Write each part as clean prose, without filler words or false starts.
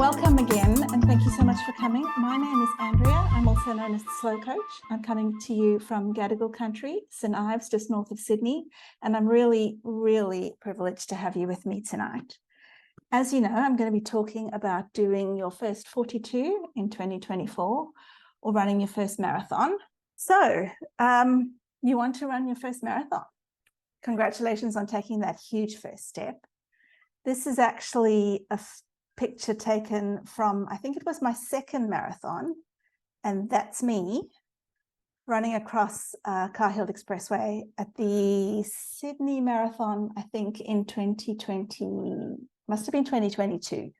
Welcome again, and thank you so much for coming. My name is Andrea. I'm also known as the Slow Coach. I'm coming to you from Gadigal country, St Ives, just north of Sydney, and I'm really, really privileged to have you with me tonight. As you know, I'm going to be talking about doing your first 42 in 2024 or running your first marathon. So, you want to run your first marathon. Congratulations on taking that huge first step. This is actually a picture taken from, I think it was my second marathon, and that's me running across Cahill Expressway at the Sydney Marathon, I think in 2020, must have been 2022.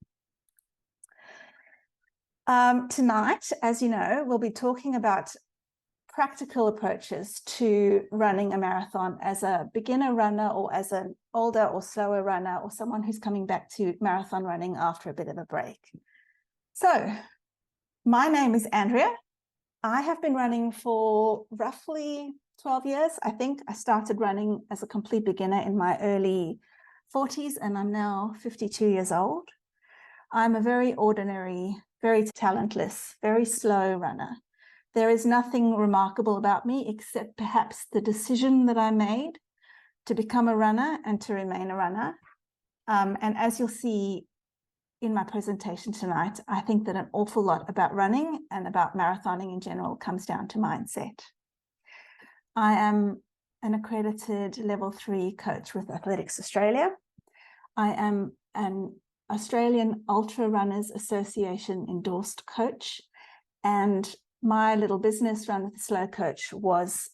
Tonight, as you know, we'll be talking about practical approaches to running a marathon as a beginner runner or as an older or slower runner or someone who's coming back to marathon running after a bit of a break. So my name is Andrea. I have been running for roughly 12 years. I think I started running as a complete beginner in my early 40s, and I'm now 52 years old. I'm a very ordinary, very talentless, very slow runner. There is nothing remarkable about me except perhaps the decision that I made to become a runner and to remain a runner. And as you'll see in my presentation tonight, I think that an awful lot about running and about marathoning in general comes down to mindset. I am an accredited level 3 coach with Athletics Australia. I am an Australian Ultra Runners Association endorsed coach, and my little business, Run with the Slow Coach, was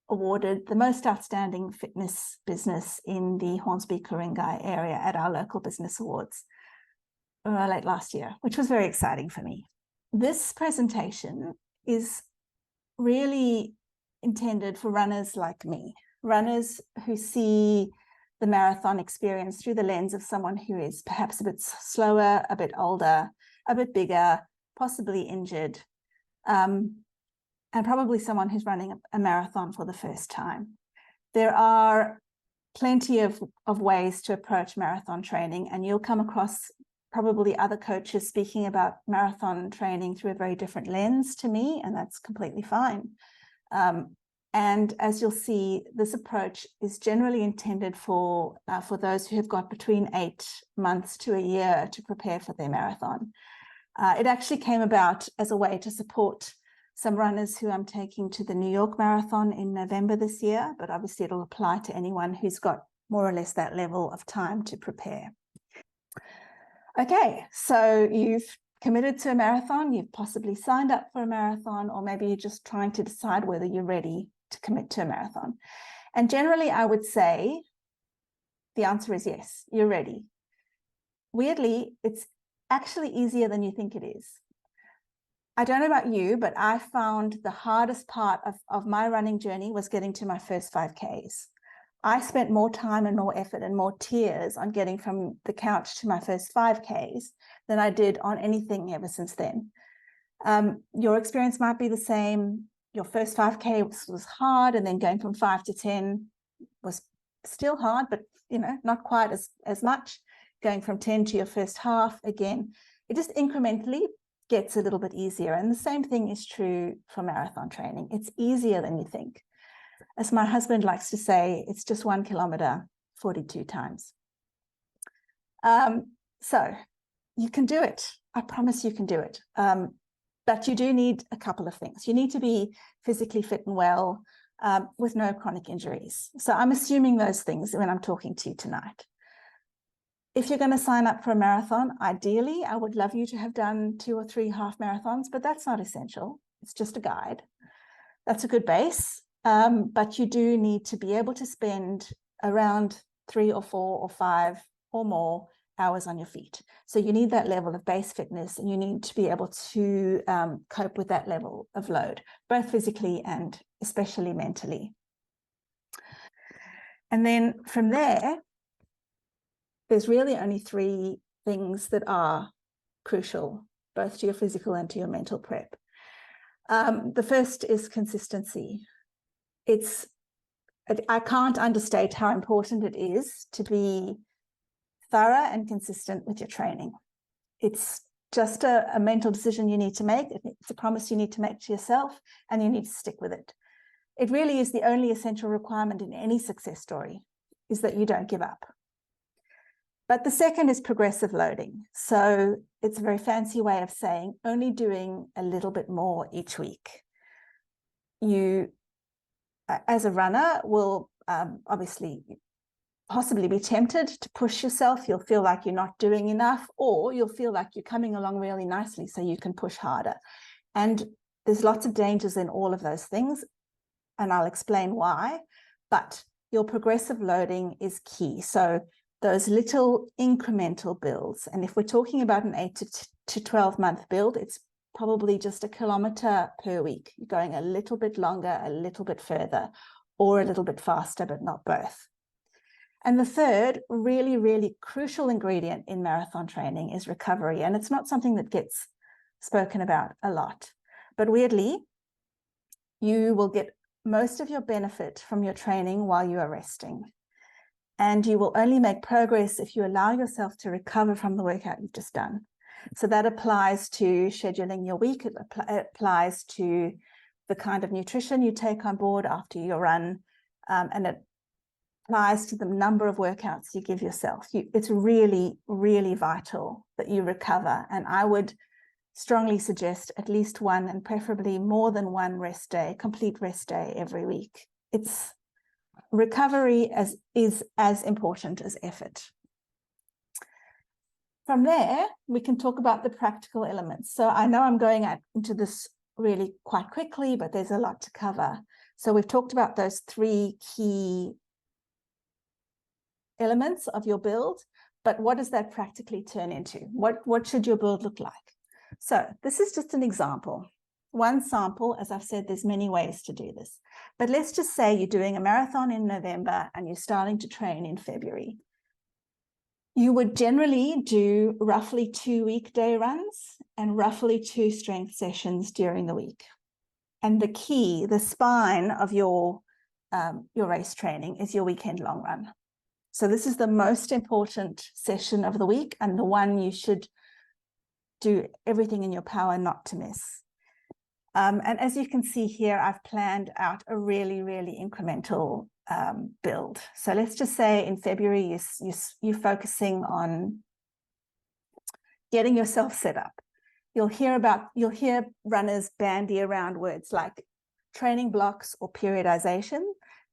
awarded the most outstanding fitness business in the Hornsby-Ku-ring-gai area at our local business awards late last year, which was very exciting for me. This presentation is really intended for runners like me, runners who see the marathon experience through the lens of someone who is perhaps a bit slower, a bit older, a bit bigger, possibly injured, and probably someone who's running a marathon for the first time. There are plenty of ways to approach marathon training, and you'll come across probably other coaches speaking about marathon training through a very different lens to me, and that's completely fine. And as you'll see, this approach is generally intended for those who have got between 8 months to a year to prepare for their marathon. It actually came about as a way to support some runners who I'm taking to the New York Marathon in November this year, but obviously it'll apply to anyone who's got more or less that level of time to prepare. Okay, so you've committed to a marathon, you've possibly signed up for a marathon, or maybe you're just trying to decide whether you're ready to commit to a marathon. And generally, I would say the answer is yes, you're ready. Weirdly, it's actually easier than you think it is. I don't know about you, but I found the hardest part of my running journey was getting to my first 5Ks. I spent more time and more effort and more tears on getting from the couch to my first 5Ks than I did on anything ever since then. Your experience might be the same. Your first 5K was hard, and then going from 5 to 10 was still hard, but not quite as much. Going from 10 to your first half, again, it just incrementally gets a little bit easier. And the same thing is true for marathon training. It's easier than you think. As my husband likes to say, it's just 1 kilometer 42 times. So you can do it. I promise you can do it. But you do need a couple of things. You need to be physically fit and well with no chronic injuries. So I'm assuming those things when I'm talking to you tonight. If you're going to sign up for a marathon, ideally, I would love you to have done 2 or 3 half marathons, but that's not essential. It's just a guide. That's a good base. But you do need to be able to spend around 3 or 4 or 5 or more hours on your feet. So you need that level of base fitness, and you need to be able to cope with that level of load, both physically and especially mentally. And then from there, there's really only 3 things that are crucial, both to your physical and to your mental prep. The first is consistency. I can't understate how important it is to be thorough and consistent with your training. It's just a mental decision you need to make. It's a promise you need to make to yourself, and you need to stick with it. It really is the only essential requirement in any success story, is that you don't give up. But the second is progressive loading. So it's a very fancy way of saying only doing a little bit more each week. You, as a runner, will obviously possibly be tempted to push yourself. You'll feel like you're not doing enough, or you'll feel like you're coming along really nicely so you can push harder. And there's lots of dangers in all of those things, and I'll explain why. But your progressive loading is key. So those little incremental builds, and if we're talking about an 8 to 12 month build, it's probably just 1 kilometer per week. You're going a little bit longer, a little bit further, or a little bit faster, but not both. And the third really, really crucial ingredient in marathon training is recovery. And it's not something that gets spoken about a lot. But weirdly, you will get most of your benefit from your training while you are resting. And you will only make progress if you allow yourself to recover from the workout you've just done. So that applies to scheduling your week. It applies to the kind of nutrition you take on board after your run. And it applies to the number of workouts you give yourself. It's really, really vital that you recover. And I would strongly suggest at least one, and preferably more than one rest day, complete rest day every week. It's recovery is as important as effort. From there, we can talk about the practical elements. So I know I'm going into this really quite quickly, but there's a lot to cover. So we've talked about those 3 key elements of your build, but what does that practically turn into? What should your build look like? So this is just an example. One sample. As I've said, there's many ways to do this, but let's just say you're doing a marathon in November and you're starting to train in February. You would generally do roughly 2 weekday runs and roughly 2 strength sessions during the week. And the key, the spine of your race training is your weekend long run. So this is the most important session of the week, and the one you should do everything in your power not to miss. And as you can see here, I've planned out a really, really incremental build. So let's just say in February, you're focusing on getting yourself set up. You'll hear runners bandy around words like training blocks or periodization.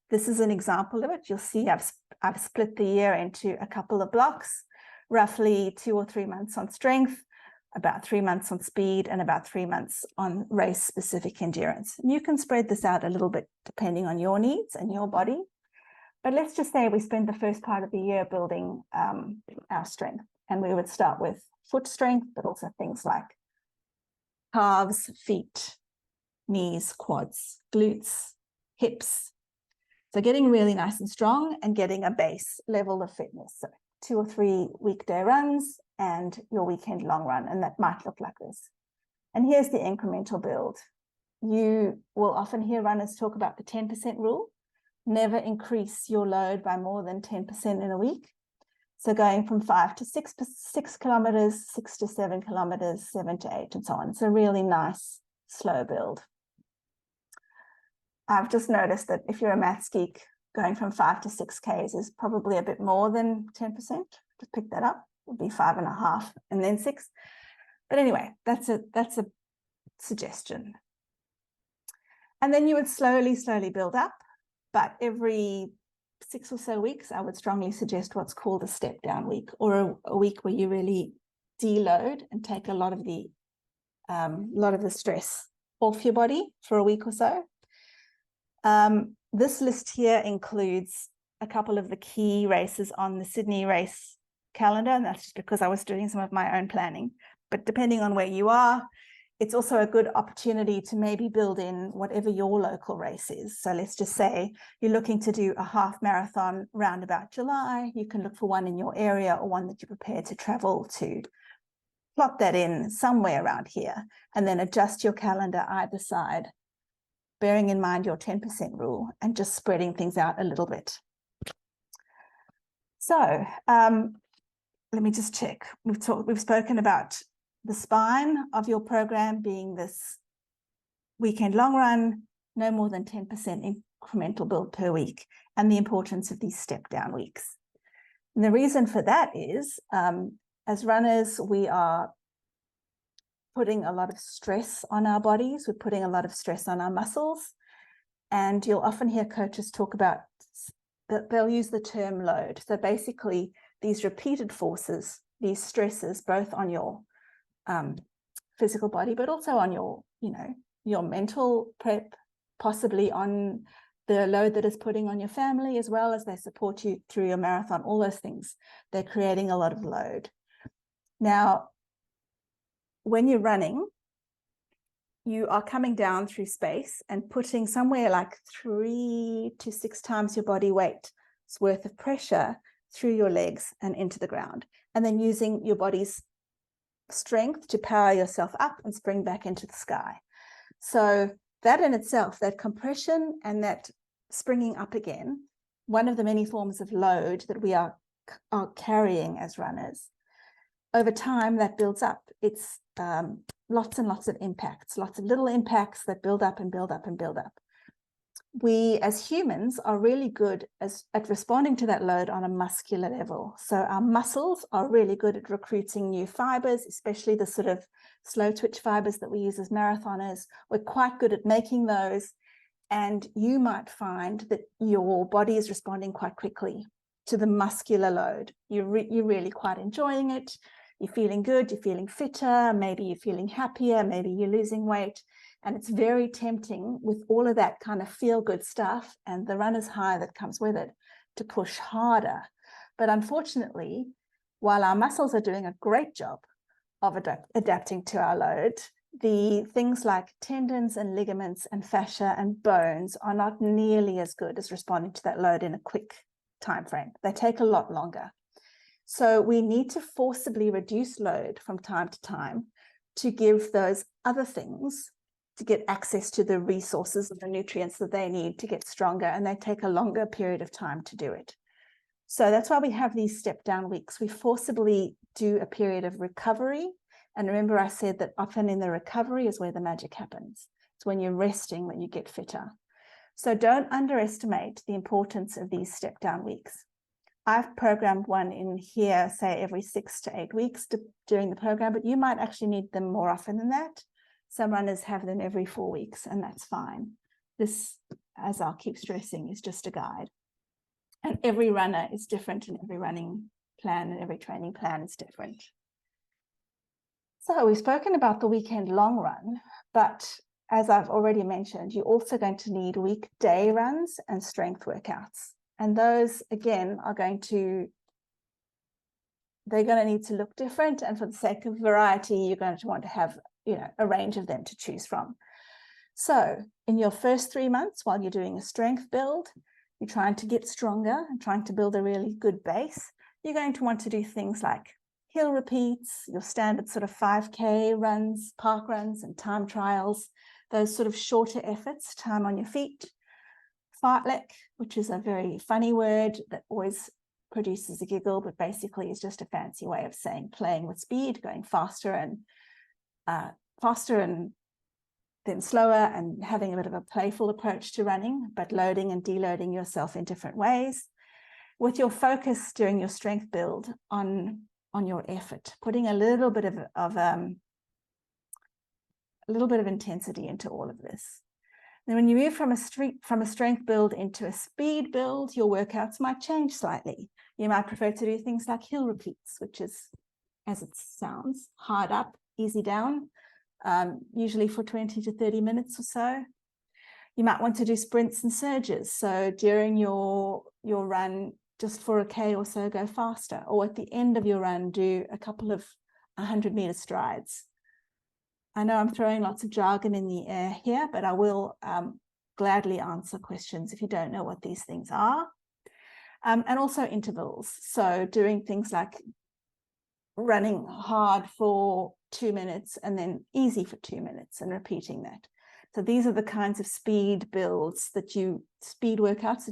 This is an example of it. You'll see I've split the year into a couple of blocks, roughly 2 or 3 months on strength, about 3 months on speed, and about 3 months on race-specific endurance. You can spread this out a little bit depending on your needs and your body. But let's just say we spend the first part of the year building our strength. And we would start with foot strength, but also things like calves, feet, knees, quads, glutes, hips. So getting really nice and strong and getting a base level of fitness. So 2 or 3 weekday runs and your weekend long run, and that might look like this. And here's the incremental build. You will often hear runners talk about the 10% rule. Never increase your load by more than 10% in a week. So going from 5 to 6 kilometers, 6 to 7 kilometers, 7 to 8, and so on. It's a really nice, slow build. I've just noticed that if you're a maths geek, going from 5 to 6 Ks is probably a bit more than 10%. Just pick that up. It would be 5.5 and then 6. But anyway, that's a suggestion. And then you would slowly build up. But every 6 or so weeks, I would strongly suggest what's called a step down week, or a week where you really deload and take a lot of the stress off your body for a week or so. This list here includes a couple of the key races on the Sydney race calendar, and that's just because I was doing some of my own planning. But depending on where you are, it's also a good opportunity to maybe build in whatever your local race is. So let's just say you're looking to do a half marathon round about July. You can look for one in your area or one that you're prepared to travel to. Plot that in somewhere around here and then adjust your calendar either side, bearing in mind your 10% rule and just spreading things out a little bit. So let me just check. We've spoken about the spine of your program being this weekend long run, no more than 10% incremental build per week, and the importance of these step down weeks. And the reason for that is, as runners, we are putting a lot of stress on our bodies. We're putting a lot of stress on our muscles. And you'll often hear coaches talk about that they'll use the term load. So basically, these repeated forces, these stresses, both on your physical body, but also on your, your mental prep, possibly on the load that is putting on your family, as well as they support you through your marathon, all those things. They're creating a lot of load. Now, when you're running, you are coming down through space and putting somewhere like 3 to 6 times your body weight's worth of pressure through your legs and into the ground, and then using your body's strength to power yourself up and spring back into the sky. So that in itself, that compression and that springing up again, one of the many forms of load that we are carrying as runners, over time that builds up. It's lots and lots of impacts, lots of little impacts that build up and build up and build up. We as humans are really good at responding to that load on a muscular level. So our muscles are really good at recruiting new fibers, especially the sort of slow twitch fibers that we use as marathoners. We're quite good at making those. And you might find that your body is responding quite quickly to the muscular load. You're really quite enjoying it. You're feeling good, you're feeling fitter, maybe you're feeling happier, maybe you're losing weight. And it's very tempting with all of that kind of feel-good stuff and the runner's high that comes with it to push harder. But unfortunately, while our muscles are doing a great job of adapting to our load, the things like tendons and ligaments and fascia and bones are not nearly as good as responding to that load in a quick time frame. They take a lot longer. So we need to forcibly reduce load from time to time to give those other things to get access to the resources and the nutrients that they need to get stronger, and they take a longer period of time to do it. So that's why we have these step down weeks. We forcibly do a period of recovery. And remember, I said that often in the recovery is where the magic happens. It's when you're resting that you get fitter. So don't underestimate the importance of these step down weeks. I've programmed one in here, say every 6 to 8 weeks during the program, but you might actually need them more often than that. Some runners have them every 4 weeks, and that's fine. This, as I'll keep stressing, is just a guide. And every runner is different, and every running plan and every training plan is different. So we've spoken about the weekend long run, but as I've already mentioned, you're also going to need weekday runs and strength workouts. And those, again, they're going to need to look different. And for the sake of variety, you're going to want to have, a range of them to choose from. So in your first 3 months, while you're doing a strength build, you're trying to get stronger and trying to build a really good base. You're going to want to do things like hill repeats, your standard sort of 5K runs, park runs, and time trials, those sort of shorter efforts, time on your feet. Fartlek, which is a very funny word that always produces a giggle, but basically is just a fancy way of saying playing with speed, going faster and then slower, and having a bit of a playful approach to running, but loading and deloading yourself in different ways, with your focus during your strength build on your effort, putting a little bit of intensity into all of this. Then when you move from a strength build into a speed build, your workouts might change slightly. You might prefer to do things like hill repeats, which is, as it sounds, hard up, easy down, usually for 20 to 30 minutes or so. You might want to do sprints and surges. So during your run, just for a K or so, go faster. Or at the end of your run, do a couple of 100-meter strides. I know I'm throwing lots of jargon in the air here, but I will gladly answer questions if you don't know what these things are. And also intervals. So doing things like running hard for 2 minutes and then easy for 2 minutes and repeating that. So these are the kinds of speed workouts that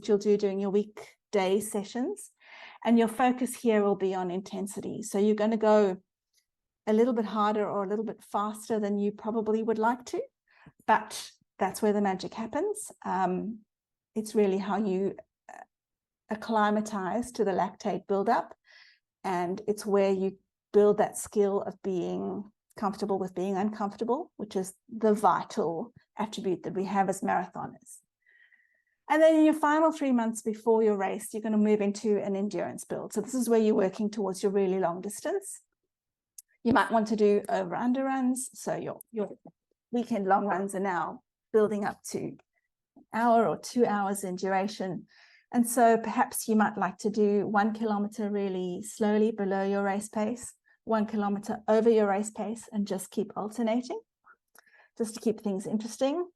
you'll do during your weekday sessions. And your focus here will be on intensity. So you're going to go a little bit harder or a little bit faster than you probably would like to, but that's where the magic happens. It's really how you acclimatize to the lactate buildup, and it's where you build that skill of being comfortable with being uncomfortable, which is the vital attribute that we have as marathoners. And then in your final 3 months before your race, you're going to move into an endurance build. So this is where you're working towards your really long distance. You might want to do over-under runs. So your weekend long runs are now building up to an hour or 2 hours in duration. And so perhaps you might like to do 1 kilometer really slowly below your race pace, 1 kilometer over your race pace, and just keep alternating, just to keep things interesting.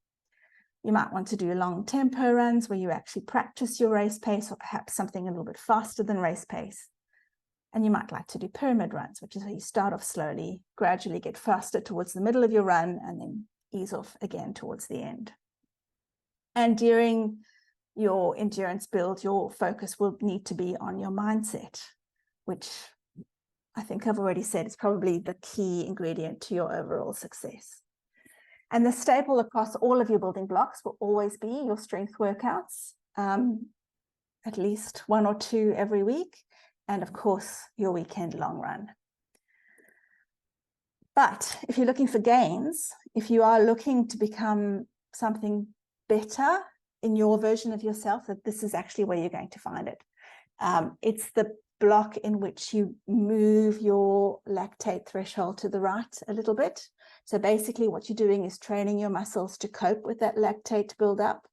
You might want to do long tempo runs where you actually practice your race pace, or perhaps something a little bit faster than race pace. And you might like to do pyramid runs, which is where you start off slowly, gradually get faster towards the middle of your run, and then ease off again towards the end. And during your endurance build, your focus will need to be on your mindset, which I think I've already said is probably the key ingredient to your overall success. And the staple across all of your building blocks will always be your strength workouts, at least 1 or 2 every week, and of course, your weekend long run. But if you're looking for gains, if you are looking to become something better in your version of yourself, that this is actually where you're going to find it. It's the block in which you move your lactate threshold to the right a little bit. So basically what you're doing is training your muscles to cope with that lactate buildup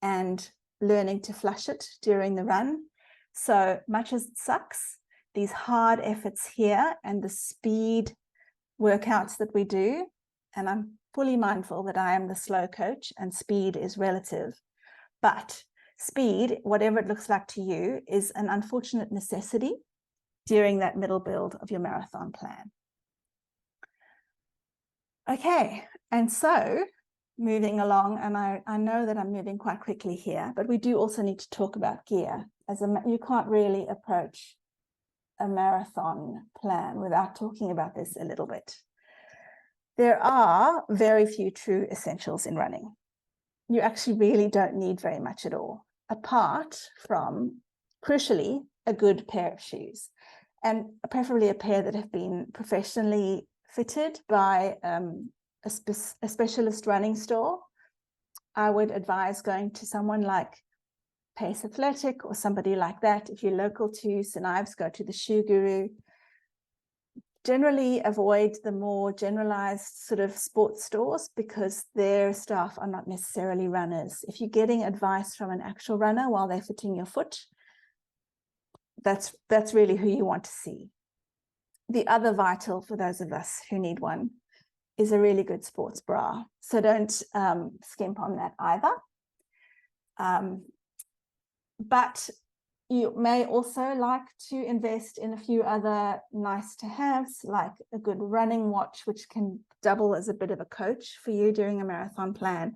and learning to flush it during the run. So much as it sucks, these hard efforts here and the speed workouts that we do, and I'm fully mindful that I am the slow coach and speed is relative, but speed, whatever it looks like to you, is an unfortunate necessity during that middle build of your marathon plan. Okay, and so moving along, and I know that I'm moving quite quickly here, but we do also need to talk about gear. You can't really approach a marathon plan without talking about this a little bit. There are very few true essentials in running. You actually really don't need very much at all, apart from, crucially, a good pair of shoes, and preferably a pair that have been professionally fitted by a specialist running store. I would advise going to someone like Pace Athletic or somebody like that. If you're local to St. Ives, go to the Shoe Guru. Generally avoid the more generalized sort of sports stores because their staff are not necessarily runners. If you're getting advice from an actual runner while they're fitting your foot, that's really who you want to see. The other vital for those of us who need one is a really good sports bra. So don't skimp on that either. But you may also like to invest in a few other nice to haves, like a good running watch, which can double as a bit of a coach for you during a marathon plan.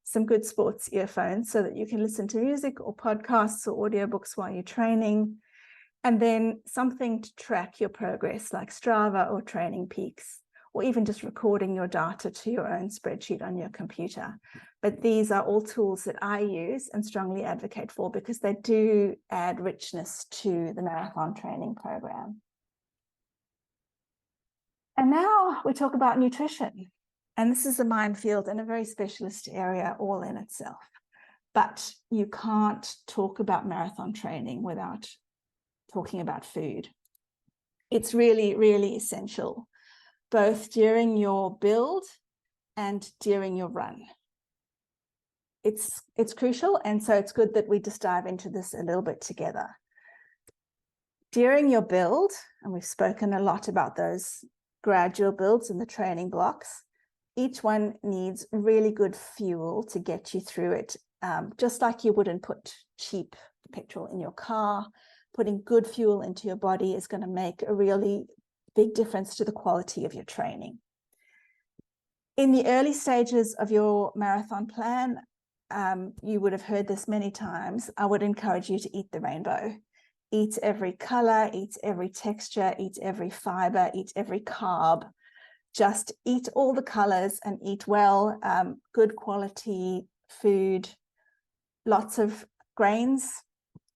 Some good sports earphones so that you can listen to music or podcasts or audiobooks while you're training. And then something to track your progress like Strava or Training Peaks, or even just recording your data to your own spreadsheet on your computer. But these are all tools that I use and strongly advocate for because they do add richness to the marathon training program. And now we talk about nutrition. And this is a minefield and a very specialist area all in itself. But you can't talk about marathon training without talking about food. It's really, really essential, both during your build and during your run. It's crucial, and so it's good that we just dive into this a little bit together. During your build, and we've spoken a lot about those gradual builds and the training blocks, each one needs really good fuel to get you through it, just like you wouldn't put cheap petrol in your car. Putting good fuel into your body is going to make a really big difference to the quality of your training. In the early stages of your marathon plan, you would have heard this many times, I would encourage you to eat the rainbow. Eat every color, eat every texture, eat every fiber, eat every carb. Just eat all the colors and eat well, good quality food, lots of grains,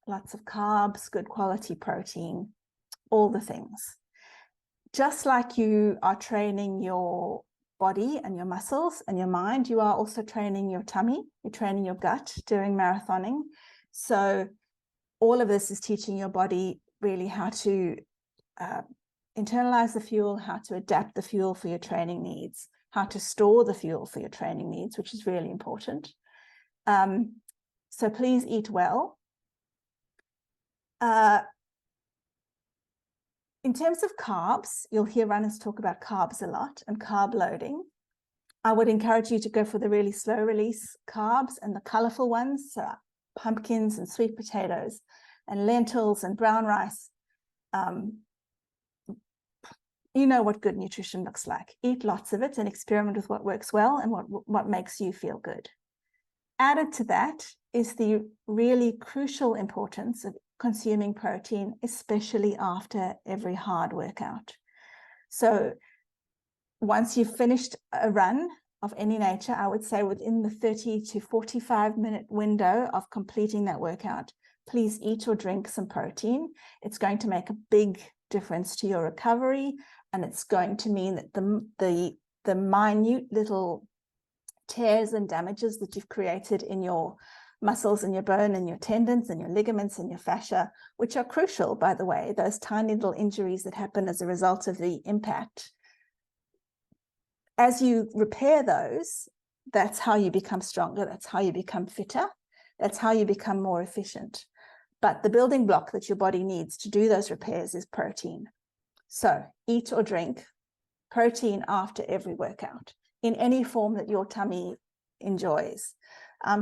lots of carbs, good quality protein, all the things. Just like you are training your body and your muscles and your mind, you are also training your tummy, you're training your gut during marathoning. So all of this is teaching your body really how to internalize the fuel, how to adapt the fuel for your training needs, how to store the fuel for your training needs, which is really important. So please eat well. In terms of carbs, you'll hear runners talk about carbs a lot and carb loading. I would encourage you to go for the really slow release carbs and the colorful ones, so pumpkins and sweet potatoes and lentils and brown rice. You know what good nutrition looks like. Eat lots of it and experiment with what works well and what makes you feel good. Added to that is the really crucial importance of consuming protein, especially after every hard workout. So once you've finished a run of any nature, I would say within the 30 to 45-minute window of completing that workout, please eat or drink some protein. It's going to make a big difference to your recovery, and it's going to mean that the minute little tears and damages that you've created in your muscles and your bone and your tendons and your ligaments and your fascia, which are crucial, by the way, those tiny little injuries that happen as a result of the impact. As you repair those, that's how you become stronger. That's how you become fitter. That's how you become more efficient. But the building block that your body needs to do those repairs is protein. So eat or drink protein after every workout in any form that your tummy enjoys.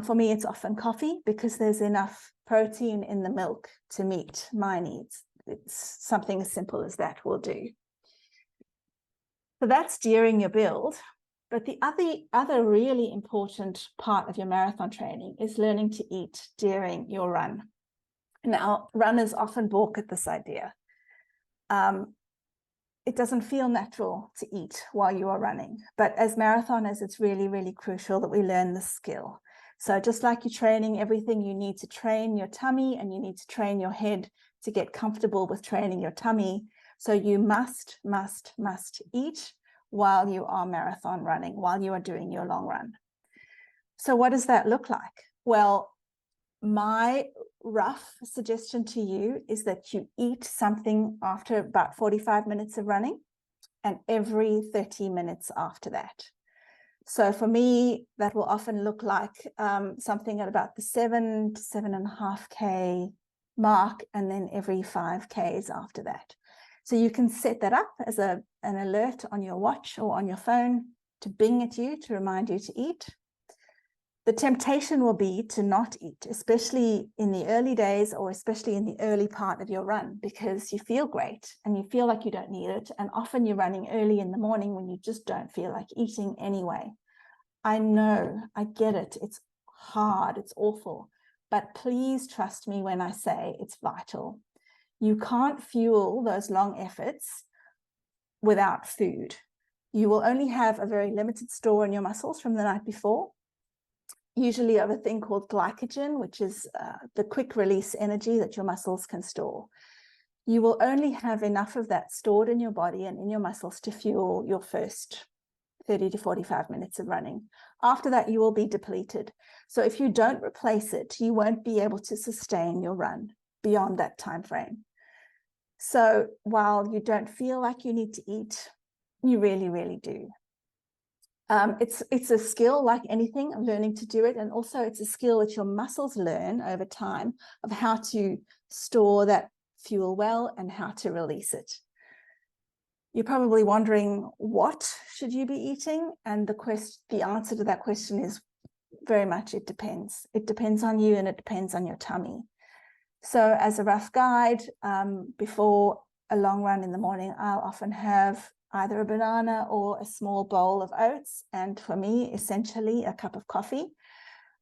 For me, it's often coffee because there's enough protein in the milk to meet my needs. It's something as simple as that will do. So that's during your build. But the other really important part of your marathon training is learning to eat during your run. Now, runners often balk at this idea. It doesn't feel natural to eat while you are running. But as marathoners, it's really, really crucial that we learn this skill. So just like you're training everything, you need to train your tummy and you need to train your head to get comfortable with training your tummy. So you must eat while you are marathon running, while you are doing your long run. So what does that look like? Well, my rough suggestion to you is that you eat something after about 45 minutes of running and every 30 minutes after that. So for me, that will often look like something at about the 7 to 7.5K mark, and then every 5Ks after that. So you can set that up as an alert on your watch or on your phone to bing at you to remind you to eat. The temptation will be to not eat, especially in the early days or especially in the early part of your run, because you feel great and you feel like you don't need it. And often you're running early in the morning when you just don't feel like eating anyway. I know, I get it. It's hard, it's awful, but please trust me when I say it's vital. You can't fuel those long efforts without food. You will only have a very limited store in your muscles from the night before. Usually of a thing called glycogen, which is the quick release energy that your muscles can store. You will only have enough of that stored in your body and in your muscles to fuel your first 30 to 45 minutes of running. After that, you will be depleted. So if you don't replace it, you won't be able to sustain your run beyond that time frame. So while you don't feel like you need to eat, you really, really do. It's a skill like anything, of learning to do it. And also it's a skill that your muscles learn over time of how to store that fuel well and how to release it. You're probably wondering, what should you be eating? And the answer to that question is very much, it depends. It depends on you and it depends on your tummy. So as a rough guide, before a long run in the morning, I'll often have either a banana or a small bowl of oats, and for me, essentially a cup of coffee.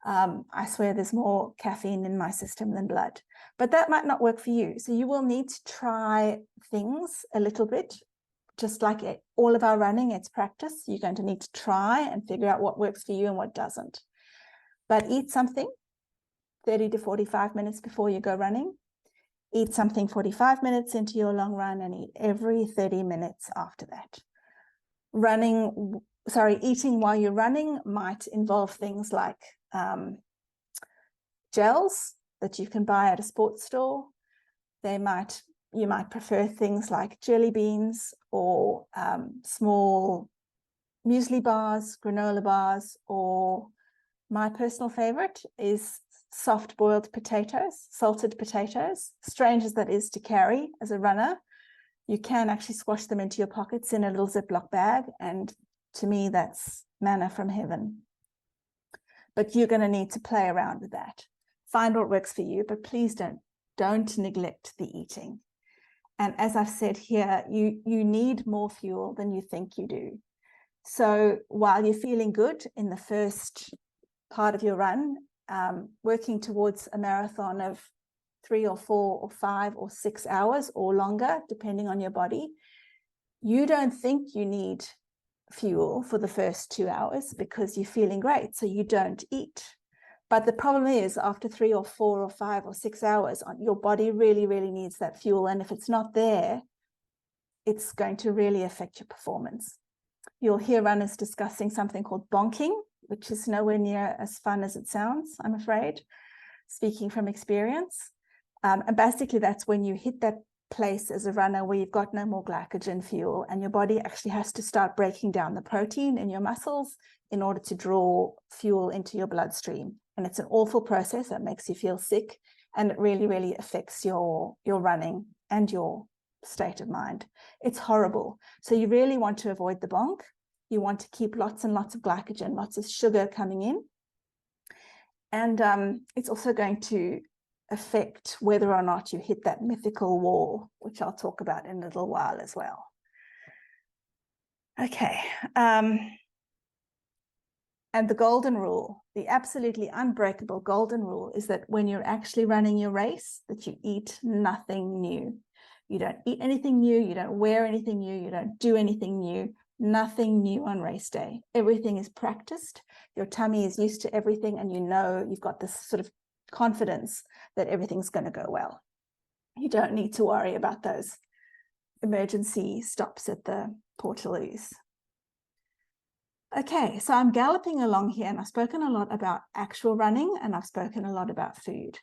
I swear there's more caffeine in my system than blood, but that might not work for you. So you will need to try things a little bit, just like all of our running, it's practice. You're going to need to try and figure out what works for you and what doesn't. But eat something 30 to 45 minutes before you go running. Eat something 45 minutes into your long run, and eat every 30 minutes after that. Eating while you're running might involve things like gels that you can buy at a sports store. You might prefer things like jelly beans or small muesli bars, granola bars, or my personal favorite is soft boiled potatoes, salted potatoes. Strange as that is to carry as a runner, you can actually squash them into your pockets in a little Ziploc bag, and to me that's manna from heaven. But you're going to need to play around with that. Find what works for you, but please don't neglect the eating. And as I've said here, you need more fuel than you think you do. So while you're feeling good in the first part of your run, working towards a marathon of 3 or 4 or 5 or 6 hours or longer, depending on your body, you don't think you need fuel for the first 2 hours because you're feeling great, so you don't eat. But the problem is, after 3 or 4 or 5 or 6 hours, your body really, really needs that fuel. And if it's not there, it's going to really affect your performance. You'll hear runners discussing something called bonking, which is nowhere near as fun as it sounds, I'm afraid, speaking from experience. And basically that's when you hit that place as a runner where you've got no more glycogen fuel, and your body actually has to start breaking down the protein in your muscles in order to draw fuel into your bloodstream. And it's an awful process that makes you feel sick, and it really, really affects your running and your state of mind. It's horrible. So you really want to avoid the bonk. You want to keep lots and lots of glycogen, lots of sugar coming in. And it's also going to affect whether or not you hit that mythical wall, which I'll talk about in a little while as well. Okay. And the golden rule, the absolutely unbreakable golden rule, is that when you're actually running your race, that you eat nothing new. You don't eat anything new, you don't wear anything new, you don't do anything new, nothing new on race day. Everything is practiced. Your tummy is used to everything, and you know you've got this sort of confidence that everything's going to go well. You don't need to worry about those emergency stops at the Portaloos. Okay, so I'm galloping along here, and I've spoken a lot about actual running, and I've spoken a lot about food.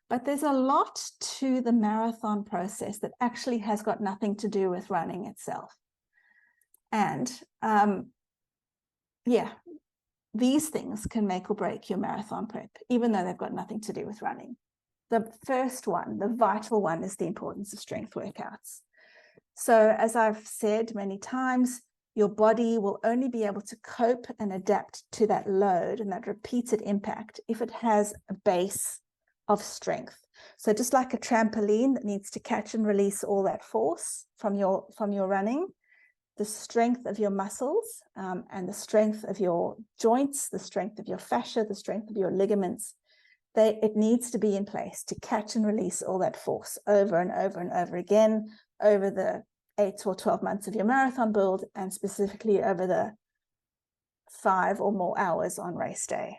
But there's a lot to the marathon process that actually has got nothing to do with running itself. And these things can make or break your marathon prep, even though they've got nothing to do with running. The first one, the vital one, is the importance of strength workouts. So as I've said many times, your body will only be able to cope and adapt to that load and that repeated impact if it has a base of strength. So just like a trampoline that needs to catch and release all that force from your running, the strength of your muscles and the strength of your joints, the strength of your fascia, the strength of your ligaments, it needs to be in place to catch and release all that force over and over and over again over the 8 or 12 months of your marathon build, and specifically over the 5 or more hours on race day.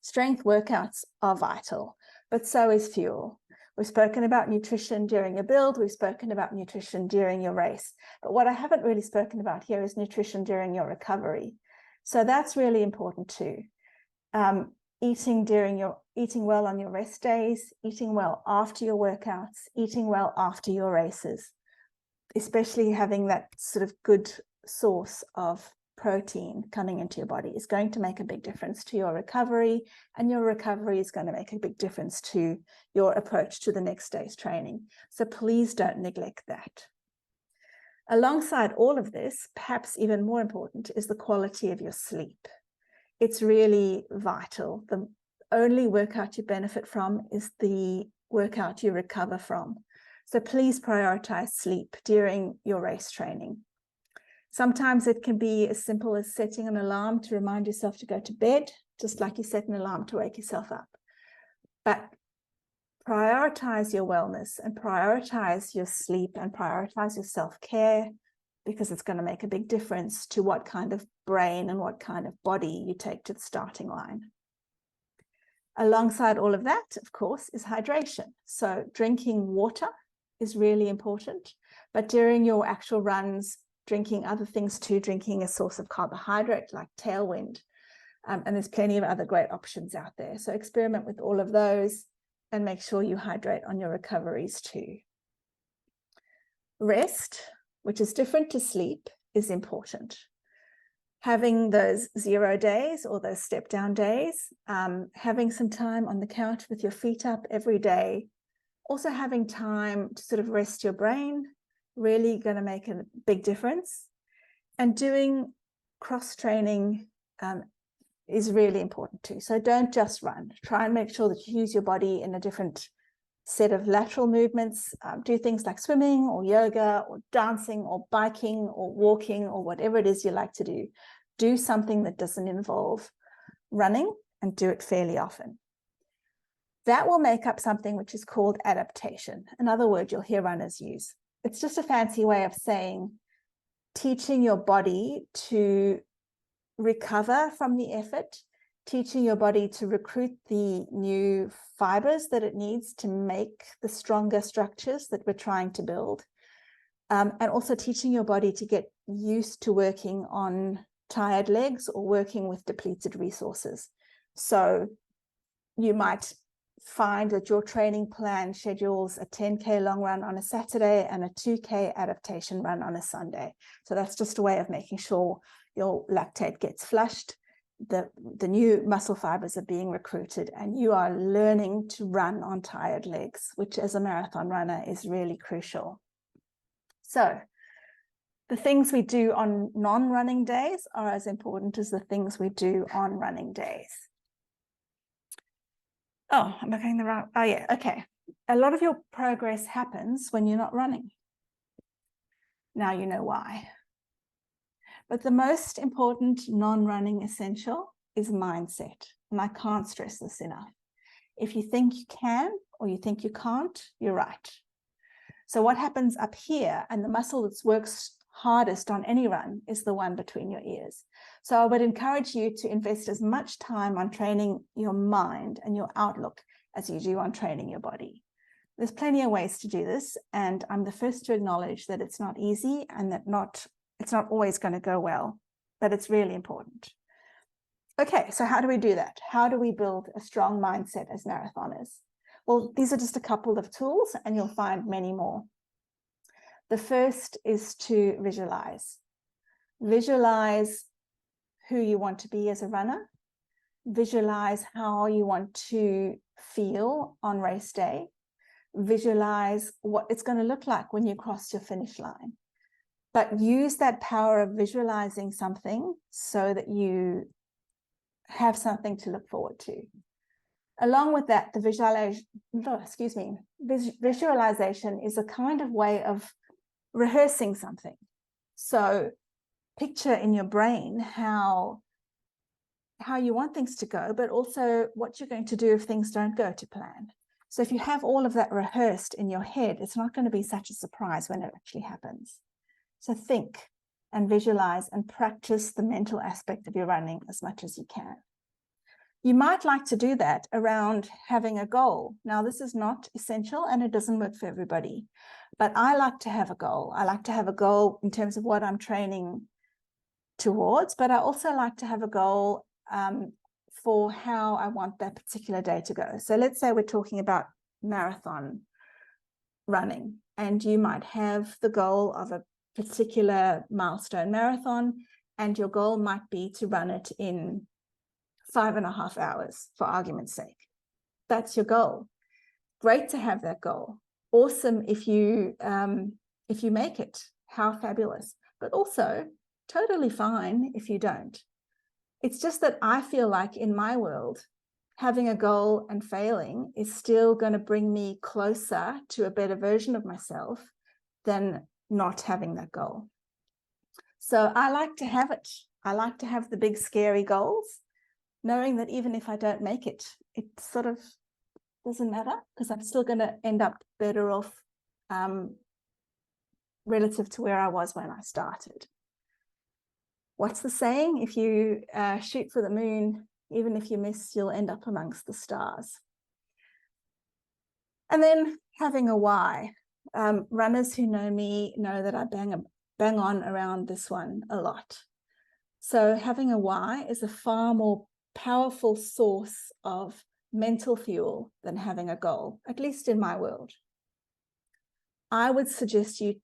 Strength workouts are vital, but so is fuel. We've spoken about nutrition during your build, we've spoken about nutrition during your race, but what I haven't really spoken about here is nutrition during your recovery. So that's really important too. Eating well on your rest days, eating well after your workouts, eating well after your races, especially having that sort of good source of protein coming into your body is going to make a big difference to your recovery, and your recovery is going to make a big difference to your approach to the next day's training. So please don't neglect that. Alongside all of this, perhaps even more important, is the quality of your sleep. It's really vital. The only workout you benefit from is the workout you recover from. So please prioritize sleep during your race training. Sometimes it can be as simple as setting an alarm to remind yourself to go to bed, just like you set an alarm to wake yourself up. But prioritize your wellness and prioritize your sleep and prioritize your self-care, because it's going to make a big difference to what kind of brain and what kind of body you take to the starting line. Alongside all of that, of course, is hydration. So drinking water is really important, but during your actual runs, drinking other things too, drinking a source of carbohydrate like Tailwind. And there's plenty of other great options out there. So experiment with all of those and make sure you hydrate on your recoveries too. Rest, which is different to sleep, is important. Having those 0 days or those step down days, having some time on the couch with your feet up every day, also having time to sort of rest your brain, really going to make a big difference. And doing cross-training is really important too. So don't just run. Try and make sure that you use your body in a different set of lateral movements. Do things like swimming or yoga or dancing or biking or walking or whatever it is you like to do. Do something that doesn't involve running, and do it fairly often. That will make up something which is called adaptation, another word you'll hear runners use. It's just a fancy way of saying teaching your body to recover from the effort, teaching your body to recruit the new fibers that it needs to make the stronger structures that we're trying to build, and also teaching your body to get used to working on tired legs or working with depleted resources. So you might find that your training plan schedules a 10K long run on a Saturday and a 2K adaptation run on a Sunday. So that's just a way of making sure your lactate gets flushed, the new muscle fibers are being recruited, and you are learning to run on tired legs, which as a marathon runner is really crucial. So the things we do on non-running days are as important as the things we do on running days. Oh, am I going the right? Oh, yeah, okay. A lot of your progress happens when you're not running. Now you know why. But the most important non-running essential is mindset. And I can't stress this enough. If you think you can or you think you can't, you're right. So what happens up here, and the muscle that works hardest on any run, is the one between your ears. So I would encourage you to invest as much time on training your mind and your outlook as you do on training your body. There's plenty of ways to do this, and I'm the first to acknowledge that it's not easy and that it's not always going to go well, but it's really important. Okay, so how do we do that? How do we build a strong mindset as marathoners? Well, these are just a couple of tools, and you'll find many more. The first is to visualize. Visualize who you want to be as a runner. Visualize how you want to feel on race day. Visualize what it's going to look like when you cross your finish line. But use that power of visualizing something so that you have something to look forward to. Along with that, the visualization is a kind of way of rehearsing something. So picture in your brain how you want things to go, but also what you're going to do if things don't go to plan. So if you have all of that rehearsed in your head, it's not going to be such a surprise when it actually happens. So think and visualize and practice the mental aspect of your running as much as you can. You might like to do that around having a goal. Now, this is not essential and it doesn't work for everybody, but I like to have a goal. I like to have a goal in terms of what I'm training towards, but I also like to have a goal for how I want that particular day to go. So let's say we're talking about marathon running, and you might have the goal of a particular milestone marathon, and your goal might be to run it in 5.5 hours, for argument's sake. That's your goal. Great to have that goal. Awesome if you make it. How fabulous. But also totally fine if you don't. It's just that I feel like in my world, having a goal and failing is still going to bring me closer to a better version of myself than not having that goal. So I like to have it. I like to have the big scary goals, knowing that even if I don't make it, it sort of doesn't matter because I'm still going to end up better off relative to where I was when I started. What's the saying? If you shoot for the moon, even if you miss, you'll end up amongst the stars. And then having a why. Runners who know me know that I bang on around this one a lot. So having a why is a far more powerful source of mental fuel than having a goal, at least in my world. I would suggest you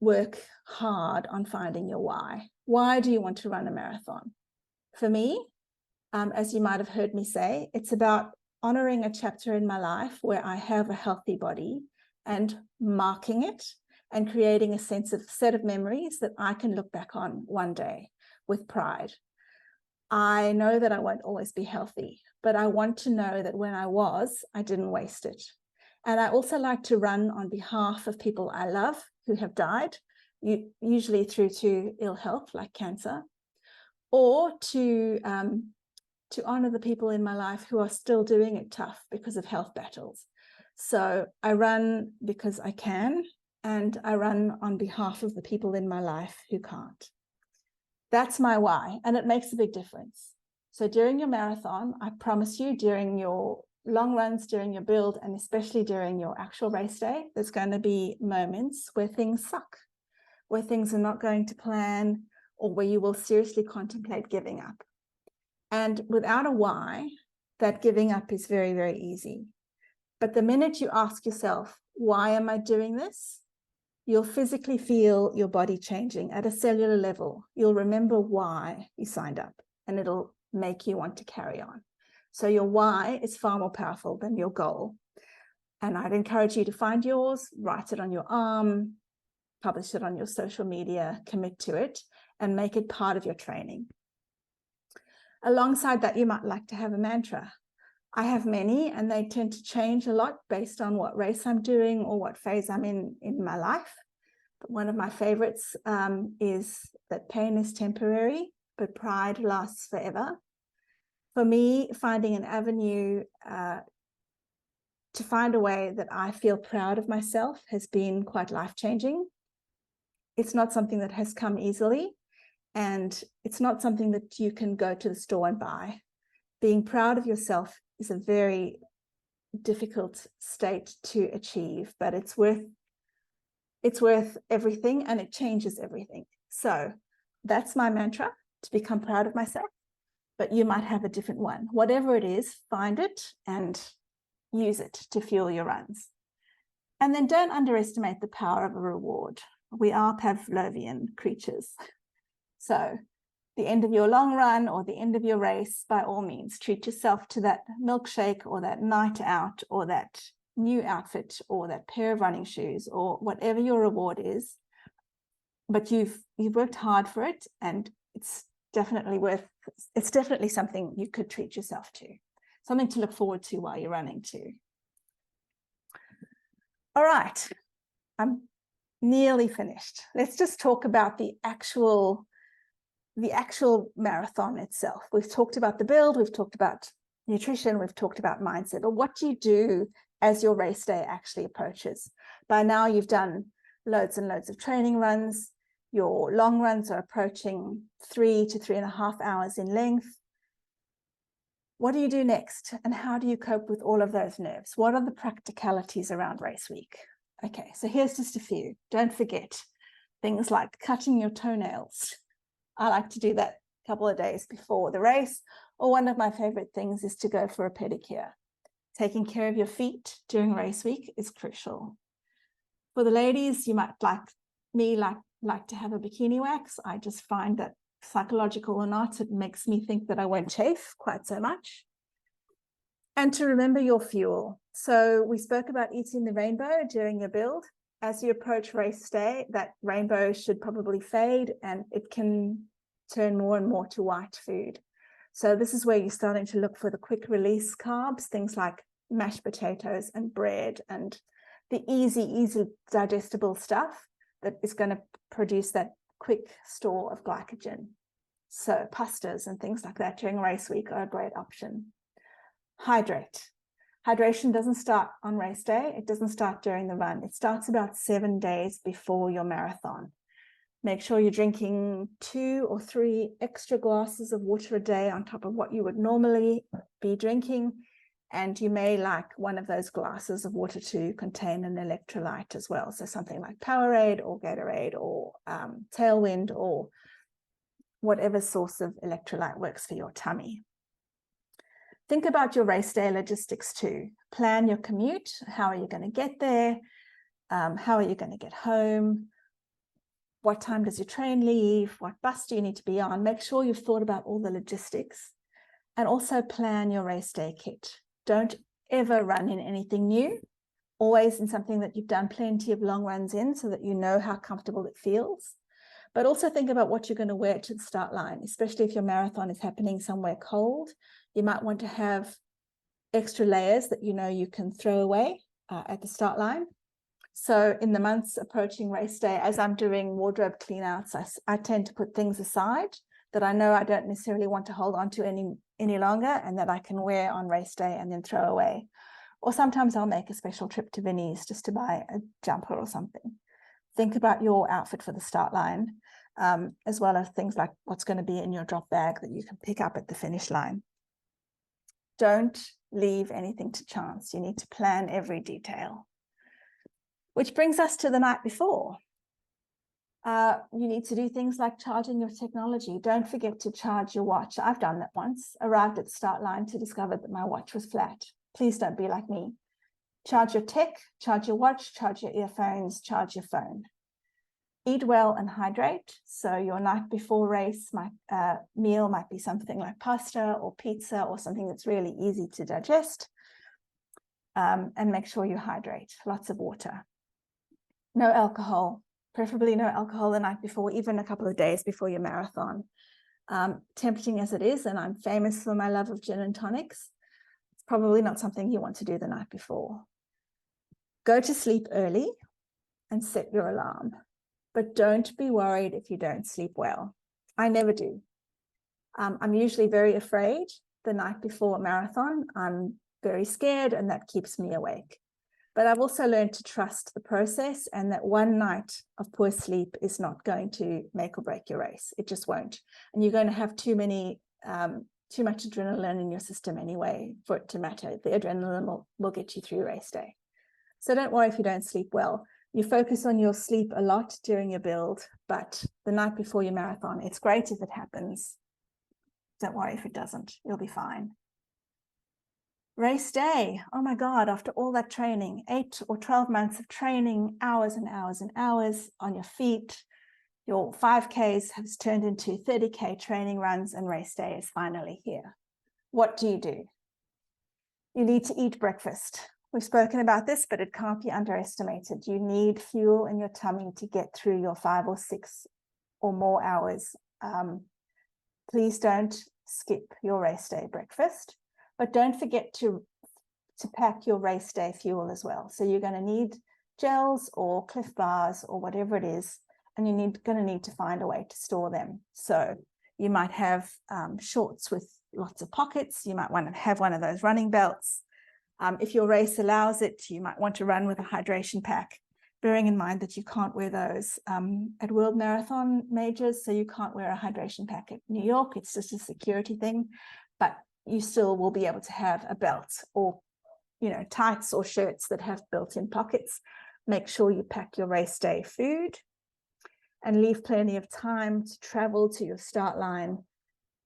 work hard on finding your why. Why do you want to run a marathon? For me, as you might have heard me say, it's about honoring a chapter in my life where I have a healthy body and marking it and creating a set of memories that I can look back on one day with pride. I know that I won't always be healthy, but I want to know that when I was, I didn't waste it. And I also like to run on behalf of people I love who have died, usually through to ill health like cancer, or to honor the people in my life who are still doing it tough because of health battles. So I run because I can, and I run on behalf of the people in my life who can't. That's my why, and it makes a big difference. So during your marathon, I promise you, during your long runs, during your build, and especially during your actual race day, there's going to be moments where things suck, where things are not going to plan, or where you will seriously contemplate giving up. And without a why, that giving up is very, very easy. But the minute you ask yourself, why am I doing this? You'll physically feel your body changing at a cellular level. You'll remember why you signed up, and it'll make you want to carry on. So your why is far more powerful than your goal. And I'd encourage you to find yours, write it on your arm, publish it on your social media, commit to it, and make it part of your training. Alongside that, you might like to have a mantra. I have many, and they tend to change a lot based on what race I'm doing or what phase I'm in my life. But one of my favorites is that pain is temporary, but pride lasts forever. For me, finding an avenue to find a way that I feel proud of myself has been quite life-changing. It's not something that has come easily, and it's not something that you can go to the store and buy. Being proud of yourself is a very difficult state to achieve, but it's worth everything, and it changes everything. So that's my mantra, to become proud of myself, but you might have a different one. Whatever it is, find it and use it to fuel your runs. And then don't underestimate the power of a reward. We are Pavlovian creatures. So the end of your long run or the end of your race, by all means, treat yourself to that milkshake or that night out or that new outfit or that pair of running shoes or whatever your reward is. But you've worked hard for it, and it's definitely something you could treat yourself to, something to look forward to while you're running too. All right, I'm nearly finished. Let's just talk about the actual marathon itself. We've talked about the build, we've talked about nutrition, we've talked about mindset, but what do you do as your race day actually approaches? By now you've done loads and loads of training runs. Your long runs are approaching 3 to 3.5 hours in length. What do you do next? And how do you cope with all of those nerves? What are the practicalities around race week? Okay, so here's just a few. Don't forget things like cutting your toenails. I like to do that a couple of days before the race, or one of my favorite things is to go for a pedicure. Taking care of your feet during race week is crucial. For the ladies, you might like to have a bikini wax. I just find that, psychological or not, it makes me think that I won't chafe quite so much. And to remember your fuel. So we spoke about eating the rainbow during your build. As you approach race day, that rainbow should probably fade, and it can turn more and more to white food. So this is where you're starting to look for the quick release carbs, things like mashed potatoes and bread and the easy digestible stuff that is going to produce that quick store of glycogen. So pastas and things like that during race week are a great option. Hydrate. Hydration doesn't start on race day. It doesn't start during the run. It starts about 7 days before your marathon. Make sure you're drinking 2 or 3 extra glasses of water a day on top of what you would normally be drinking. And you may like one of those glasses of water to contain an electrolyte as well. So something like Powerade or Gatorade or Tailwind or whatever source of electrolyte works for your tummy. Think about your race day logistics too. Plan your commute. How are you going to get there? How are you going to get home? What time does your train leave? What bus do you need to be on? Make sure you've thought about all the logistics, and also plan your race day kit. Don't ever run in anything new, always in something that you've done plenty of long runs in so that you know how comfortable it feels. But also think about what you're going to wear to the start line, especially if your marathon is happening somewhere cold. You might want to have extra layers that you know you can throw away at the start line. So in the months approaching race day, as I'm doing wardrobe cleanouts, I tend to put things aside that I know I don't necessarily want to hold on to any longer and that I can wear on race day and then throw away. Or sometimes I'll make a special trip to Vinnie's just to buy a jumper or something. Think about your outfit for the start line, as well as things like what's going to be in your drop bag that you can pick up at the finish line. Don't leave anything to chance. You need to plan every detail. Which brings us to the night before. You need to do things like charging your technology. Don't forget to charge your watch. I've done that once, arrived at the start line to discover that my watch was flat. Please don't be like me. Charge your tech, charge your watch, charge your earphones, charge your phone. Eat well and hydrate. So your night before race meal might be something like pasta or pizza or something that's really easy to digest. And make sure you hydrate, lots of water. No alcohol, preferably no alcohol the night before, even a couple of days before your marathon. Tempting as it is, and I'm famous for my love of gin and tonics, it's probably not something you want to do the night before. Go to sleep early and set your alarm, but don't be worried if you don't sleep well. I never do. I'm usually very afraid the night before a marathon. I'm very scared, and that keeps me awake. But I've also learned to trust the process, and that one night of poor sleep is not going to make or break your race. It just won't. And you're going to have too much adrenaline in your system anyway for it to matter. The adrenaline will get you through race day. So don't worry if you don't sleep well. You focus on your sleep a lot during your build, but the night before your marathon, it's great if it happens. Don't worry if it doesn't. You'll be fine. Race day, oh my God, after all that training, 8 or 12 months of training, hours and hours and hours on your feet, your 5Ks has turned into 30K training runs, and race day is finally here. What do? You need to eat breakfast. We've spoken about this, but it can't be underestimated. You need fuel in your tummy to get through your 5 or 6 or more hours. Please don't skip your race day breakfast. But don't forget to pack your race day fuel as well. So you're going to need gels or Cliff Bars or whatever it is, and you're going to need to find a way to store them. So you might have shorts with lots of pockets. You might want to have one of those running belts. If your race allows it, you might want to run with a hydration pack, bearing in mind that you can't wear those at World Marathon majors. So you can't wear a hydration pack at New York. It's just a security thing. But you still will be able to have a belt or, tights or shirts that have built-in pockets. Make sure you pack your race day food and leave plenty of time to travel to your start line.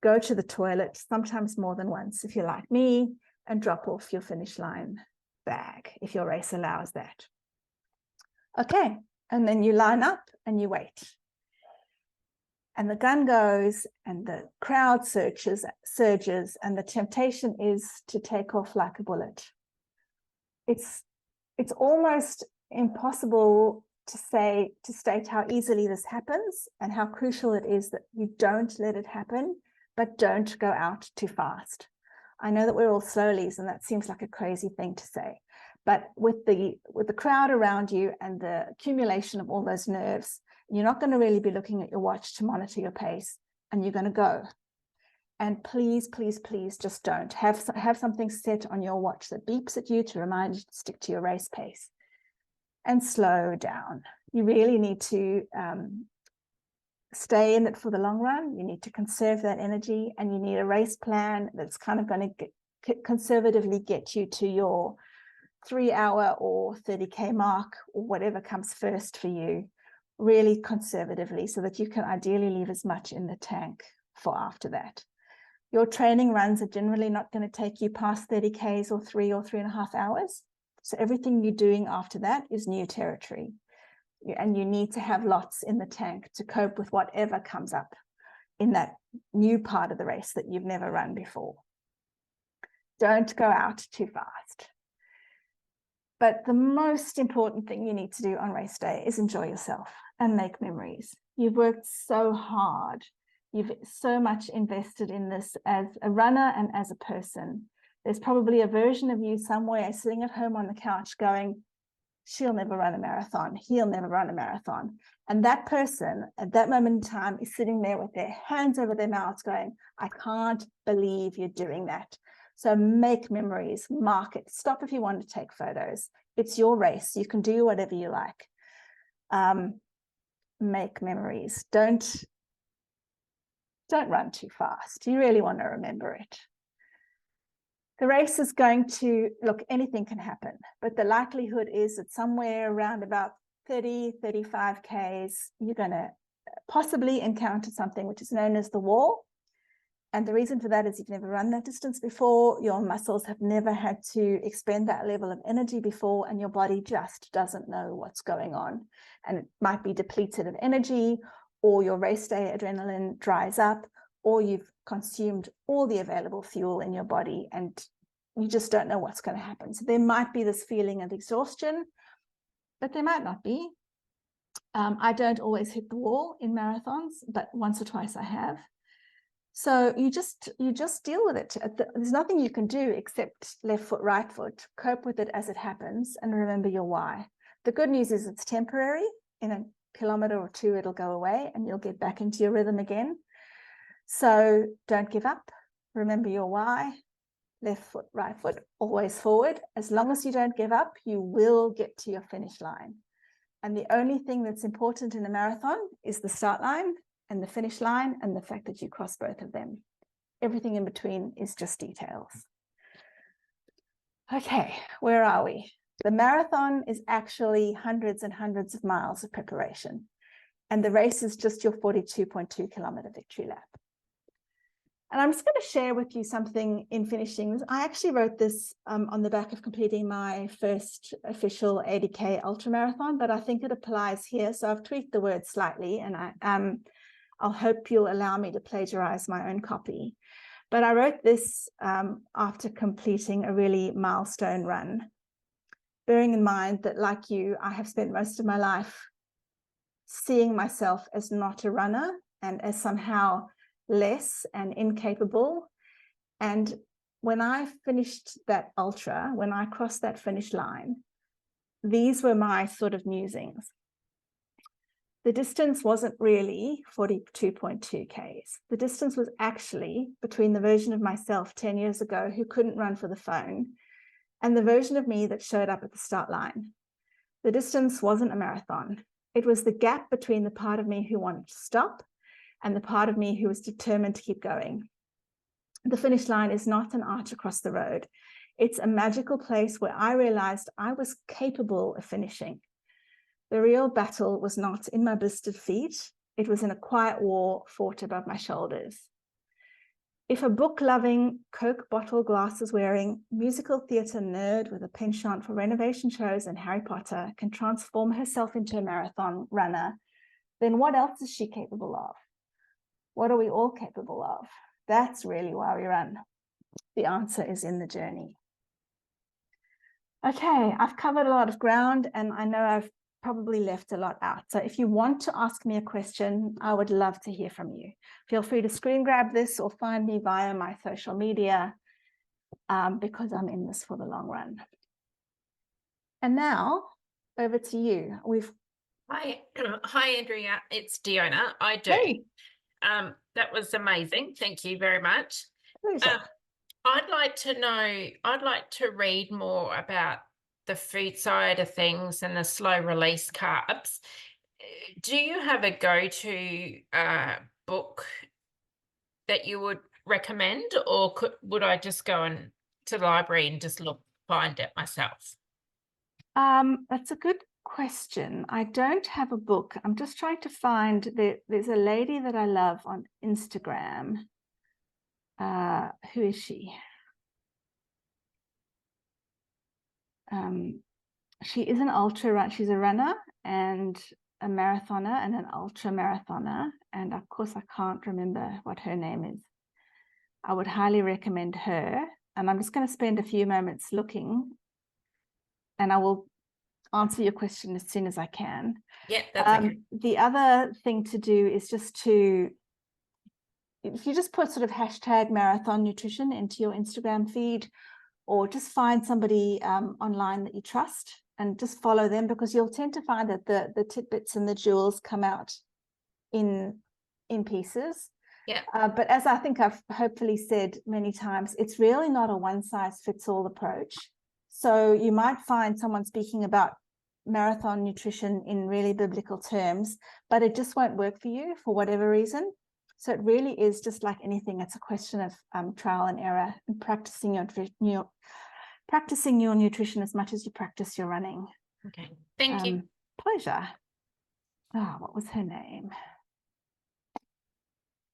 Go to the toilet, sometimes more than once if you're like me, and drop off your finish line bag if your race allows that. Okay, and then you line up and you wait. And the gun goes and the crowd surges, and the temptation is to take off like a bullet. It's almost impossible to state how easily this happens and how crucial it is that you don't let it happen, but don't go out too fast. I know that we're all slowlies, and that seems like a crazy thing to say, but with the crowd around you and the accumulation of all those nerves, You're not going to really be looking at your watch to monitor your pace, and you're going to go. And please, please, please just don't. Have something set on your watch that beeps at you to remind you to stick to your race pace. And slow down. You really need to stay in it for the long run. You need to conserve that energy, and you need a race plan that's kind of going to conservatively get you to your 3-hour or 30K mark, or whatever comes first for you, really conservatively, so that you can ideally leave as much in the tank for after that. Your training runs are generally not going to take you past 30Ks or 3 or 3.5 hours. So everything you're doing after that is new territory. And you need to have lots in the tank to cope with whatever comes up in that new part of the race that you've never run before. Don't go out too fast. But the most important thing you need to do on race day is enjoy yourself and make memories. You've worked so hard. You've so much invested in this as a runner and as a person. There's probably a version of you somewhere sitting at home on the couch going, she'll never run a marathon. He'll never run a marathon. And that person at that moment in time is sitting there with their hands over their mouths going, I can't believe you're doing that. So make memories, mark it. Stop if you want to take photos. It's your race. You can do whatever you like. Make memories. Don't run too fast. You really want to remember it. The race is going to, look, anything can happen, but the likelihood is that somewhere around about 30, 35 Ks, you're going to possibly encounter something which is known as the wall. And the reason for that is you've never run that distance before, your muscles have never had to expend that level of energy before, and your body just doesn't know what's going on. And it might be depleted of energy, or your race day adrenaline dries up, or you've consumed all the available fuel in your body and you just don't know what's going to happen. So there might be this feeling of exhaustion, but there might not be. I don't always hit the wall in marathons, but once or twice I have. So you just deal with it. There's nothing you can do except left foot, right foot, cope with it as it happens, and remember your why. The good news is it's temporary. In a kilometer or two, it'll go away and you'll get back into your rhythm again. So don't give up. Remember your why. Left foot, right foot, always forward. As long as you don't give up, you will get to your finish line. And the only thing that's important in a marathon is the start line and the finish line and the fact that you cross both of them. Everything in between is just details. Okay, where are we? The marathon is actually hundreds and hundreds of miles of preparation. And the race is just your 42.2 kilometer victory lap. And I'm just going to share with you something in finishing. I actually wrote this on the back of completing my first official 80K ultramarathon, but I think it applies here. So I've tweaked the words slightly, and I'll hope you'll allow me to plagiarize my own copy. But I wrote this after completing a really milestone run, bearing in mind that, like you, I have spent most of my life seeing myself as not a runner and as somehow less and incapable. And when I finished that ultra, when I crossed that finish line, these were my sort of musings. The distance wasn't really 42.2 Ks. The distance was actually between the version of myself 10 years ago who couldn't run for the phone and the version of me that showed up at the start line. The distance wasn't a marathon. It was the gap between the part of me who wanted to stop and the part of me who was determined to keep going. The finish line is not an arch across the road. It's a magical place where I realized I was capable of finishing. The real battle was not in my blistered feet. It was in a quiet war fought above my shoulders. If a book-loving, Coke bottle glasses-wearing, musical theatre nerd with a penchant for renovation shows and Harry Potter can transform herself into a marathon runner, then what else is she capable of? What are we all capable of? That's really why we run. The answer is in the journey. Okay, I've covered a lot of ground and I know I've probably left a lot out. So if you want to ask me a question, I would love to hear from you. Feel free to screen grab this or find me via my social media because I'm in this for the long run. And now over to you. We've Hi, hi, Andrea. It's Diona. I do. Hey, That was amazing. Thank you very much. pleasure. Um, I'd like to read more about the food side of things and the slow release carbs. Do you have a go-to book that you would recommend, or would I just go and to the library and just find it myself? That's a good question. I don't have a book. I'm just trying to find there's a lady that I love on Instagram. Who is she? She is an ultra run. She's a runner and a marathoner and an ultra marathoner. And of course, I can't remember what her name is. I would highly recommend her. And I'm just going to spend a few moments looking, and I will answer your question as soon as I can. Yeah, that's okay. The other thing to do is just to, if you just put sort of hashtag marathon nutrition into your Instagram feed, or just find somebody online that you trust and just follow them, because you'll tend to find that the tidbits and the jewels come out in pieces. Yeah, But as I think I've hopefully said many times, it's really not a one size fits all approach. So you might find someone speaking about marathon nutrition in really biblical terms, but it just won't work for you for whatever reason. So it really is just like anything. It's a question of trial and error and practicing your nutrition as much as you practice your running. okay. Thank you. Pleasure. Oh, what was her name?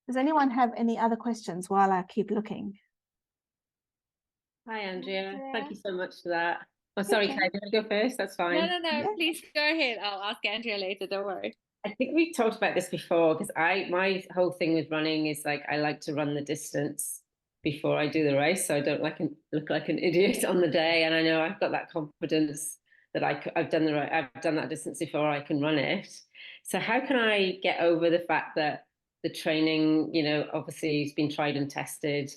Does anyone have any other questions while I keep looking? Hi, Andrea. Thank you Andrea? so much for that. Oh, sorry, Okay. can I go first? That's fine. No, Yeah. please go ahead. I'll ask Andrea later. Don't worry. I think we've talked about this before because my whole thing with running is like I like to run the distance before I do the race, so I don't look like an idiot on the day. And I know I've got that confidence that I've done I've done that distance before, I can run it. So how can I get over the fact that the training, obviously has been tried and tested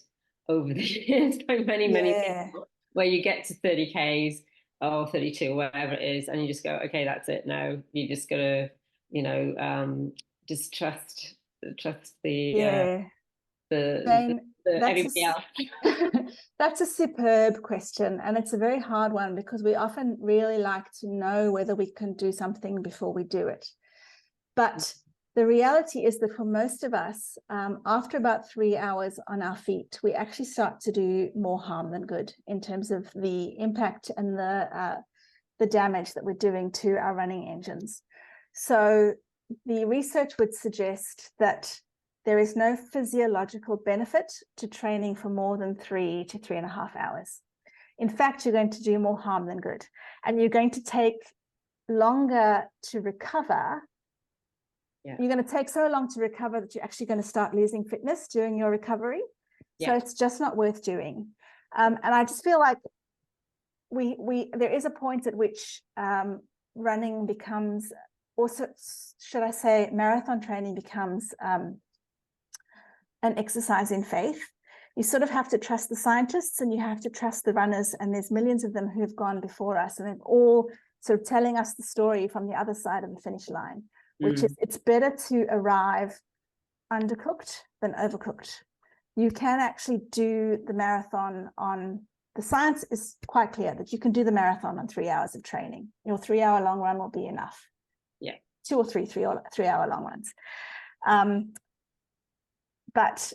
over the years by many Yeah. people, where you get to 30 Ks or 32, whatever it is, and you just go, okay, that's it now. You just gotta just trust Yeah. the Jane, everybody else. that's a superb question, and it's a very hard one because we often really like to know whether we can do something before we do it. But the reality is that for most of us, after about 3 hours on our feet, we actually start to do more harm than good in terms of the impact and the damage that we're doing to our running engines. So the research would suggest that there is no physiological benefit to training for more than 3 to 3.5 hours. In fact, you're going to do more harm than good, and you're going to take longer to recover. Yeah. You're going to take so long to recover that you're actually going to start losing fitness during your recovery. So it's just not worth doing. And I just feel like there is a point at which running becomes, also, should I say, marathon training becomes an exercise in faith. You sort of have to trust the scientists and you have to trust the runners, and there's millions of them who have gone before us, and they're all sort of telling us the story from the other side of the finish line, which is it's better to arrive undercooked than overcooked. You can actually do the marathon on, the science is quite clear that you can do the marathon on 3 hours of training. Your 3 hour long run will be enough. Yeah. 2 or 3 3 hour long runs. But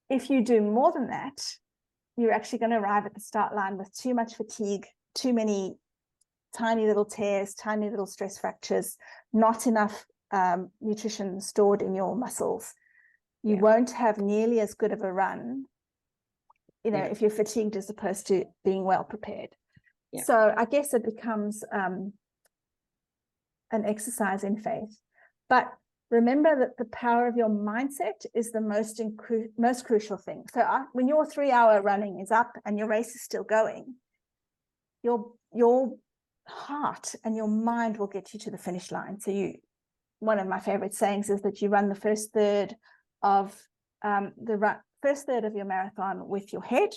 if you do more than that, you're actually going to arrive at the start line with too much fatigue, too many tiny little tears, tiny little stress fractures, not enough nutrition stored in your muscles. You won't have nearly as good of a run, if you're fatigued as opposed to being well prepared. Yeah. So I guess it becomes an exercise in faith. But remember that the power of your mindset is the most crucial thing. So when your 3 hour running is up and your race is still going, your heart and your mind will get you to the finish line. So one of my favorite sayings is that you run the first third of your marathon with your head.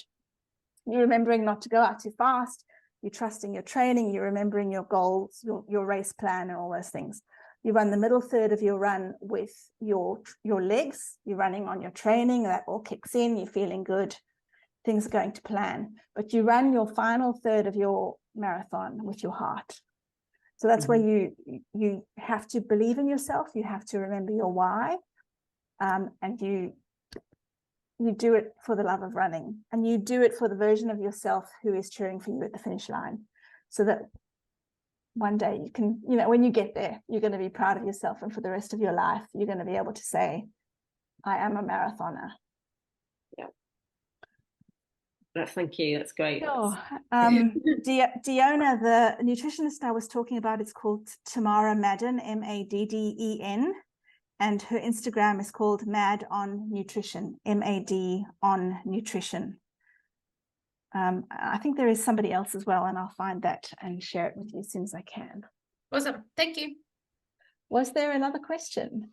You're remembering not to go out too fast. You're trusting your training. You're remembering your goals, your race plan, and all those things. You run the middle third of your run with your legs. You're running on your training. That all kicks in. You're feeling good. Things are going to plan. But you run your final third of your marathon with your heart. So that's where you have to believe in yourself. You have to remember your why. And you do it for the love of running, and you do it for the version of yourself who is cheering for you at the finish line, so that one day you can, when you get there, you're going to be proud of yourself, and for the rest of your life, you're going to be able to say, I am a marathoner. Yeah. Thank you. That's great. Sure. Diona, the nutritionist I was talking about, is called Tamara Madden, Madden. And her Instagram is called Mad on Nutrition, MAD on Nutrition. I think there is somebody else as well, and I'll find that and share it with you as soon as I can. Awesome. Thank you. Was there another question?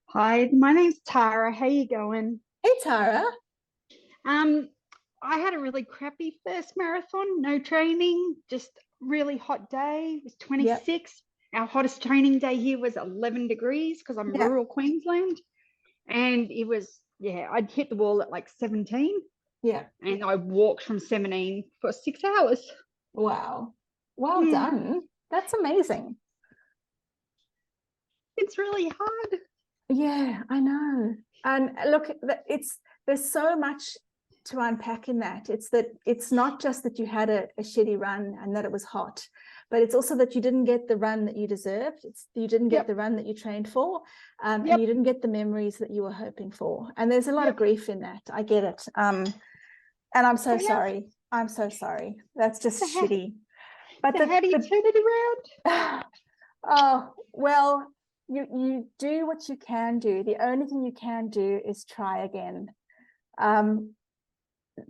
Hi, my name's Tara. How you going? Hey, Tara. I had a really crappy first marathon, no training, just really hot day. It was 26. Yep. Our hottest training day here was 11 degrees because I'm rural Queensland. And it was, I'd hit the wall at like 17. Yeah. And I walked from 17 for 6 hours. Wow. Well done. That's amazing. It's really hard. Yeah, I know. And look, there's so much to unpack in that. It's not just that you had a shitty run and that it was hot, but it's also that you didn't get the run that you deserved. You didn't get the run that you trained for, and you didn't get the memories that you were hoping for. And there's a lot of grief in that. I get it. And I'm so sorry. I'm so sorry. That's just shitty. But how do you turn it around? Oh, well, you do what you can do. The only thing you can do is try again.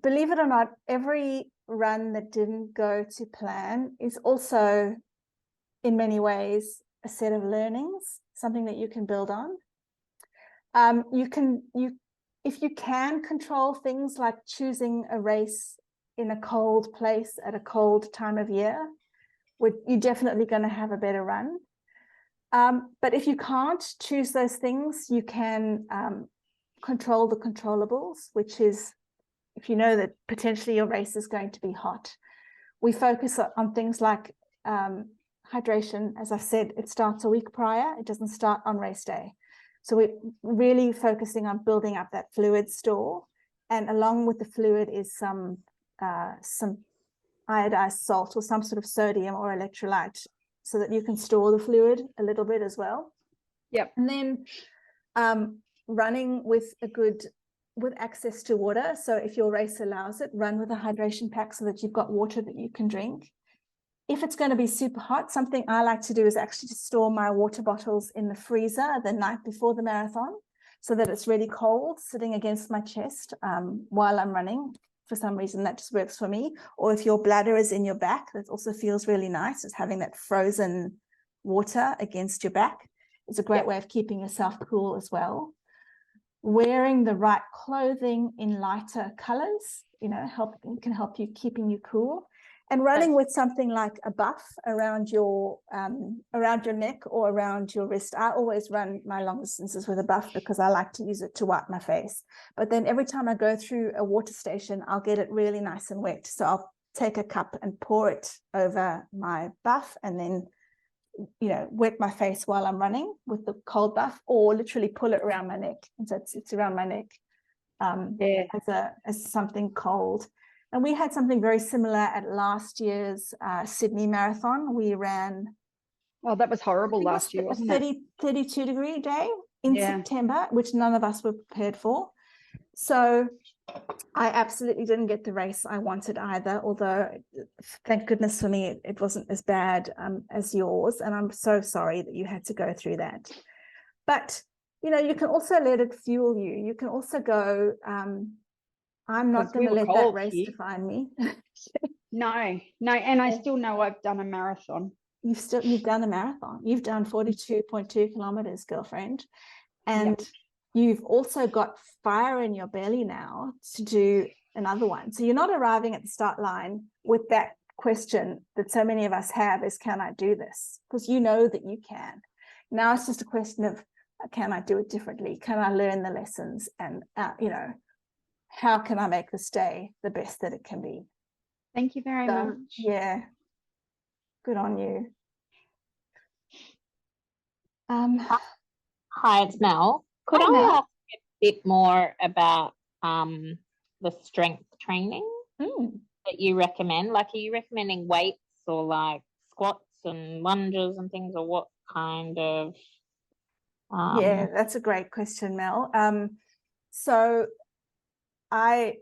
Believe it or not, every run that didn't go to plan is also, in many ways, a set of learnings, something that you can build on. If you can control things like choosing a race in a cold place at a cold time of year, you're definitely going to have a better run. But if you can't choose those things, you can control the controllables, which is, if you know that potentially your race is going to be hot. We focus on things like hydration. As I said, it starts a week prior. It doesn't start on race day. So we're really focusing on building up that fluid store. And along with the fluid is some iodized salt or some sort of sodium or electrolyte, so that you can store the fluid a little bit as well. Yep. And then running with access to water. So if your race allows it, run with a hydration pack so that you've got water that you can drink. If it's going to be super hot, something I like to do is actually to store my water bottles in the freezer the night before the marathon, so that it's really cold sitting against my chest while I'm running. For some reason, that just works for me. Or if your bladder is in your back, that also feels really nice, is having that frozen water against your back. It's a great way of keeping yourself cool as well. Wearing the right clothing in lighter colors, can help you keeping you cool. And running with something like a buff around your neck or around your wrist. I always run my long distances with a buff because I like to use it to wipe my face. But then every time I go through a water station, I'll get it really nice and wet. So I'll take a cup and pour it over my buff, and then wet my face while I'm running with the cold buff, or literally pull it around my neck. And so it's around my neck as something cold. And we had something very similar at last year's Sydney Marathon. We ran... Oh, that was horrible last year, wasn't it? 32 degree day in September, which none of us were prepared for. So I absolutely didn't get the race I wanted either, although thank goodness for me, it wasn't as bad as yours. And I'm so sorry that you had to go through that. But, you can also let it fuel you. You can also go... I'm not going to let that race define me. No. And I still know I've done a marathon. You've done a marathon. You've done 42.2 kilometers, girlfriend. And you've also got fire in your belly now to do another one. So you're not arriving at the start line with that question that so many of us have is, can I do this? Because you know that you can. Now it's just a question of, can I do it differently? Can I learn the lessons? And, you know, how can I make this day the best that it can be? Thank you very So, much. yeah, good on you. Hi, it's Mel. Could Hi, I Mel. ask a bit more about the strength training that you recommend? Like, are you recommending weights or like squats and lunges and things, or what kind of? Yeah, that's a great question, Mel. So I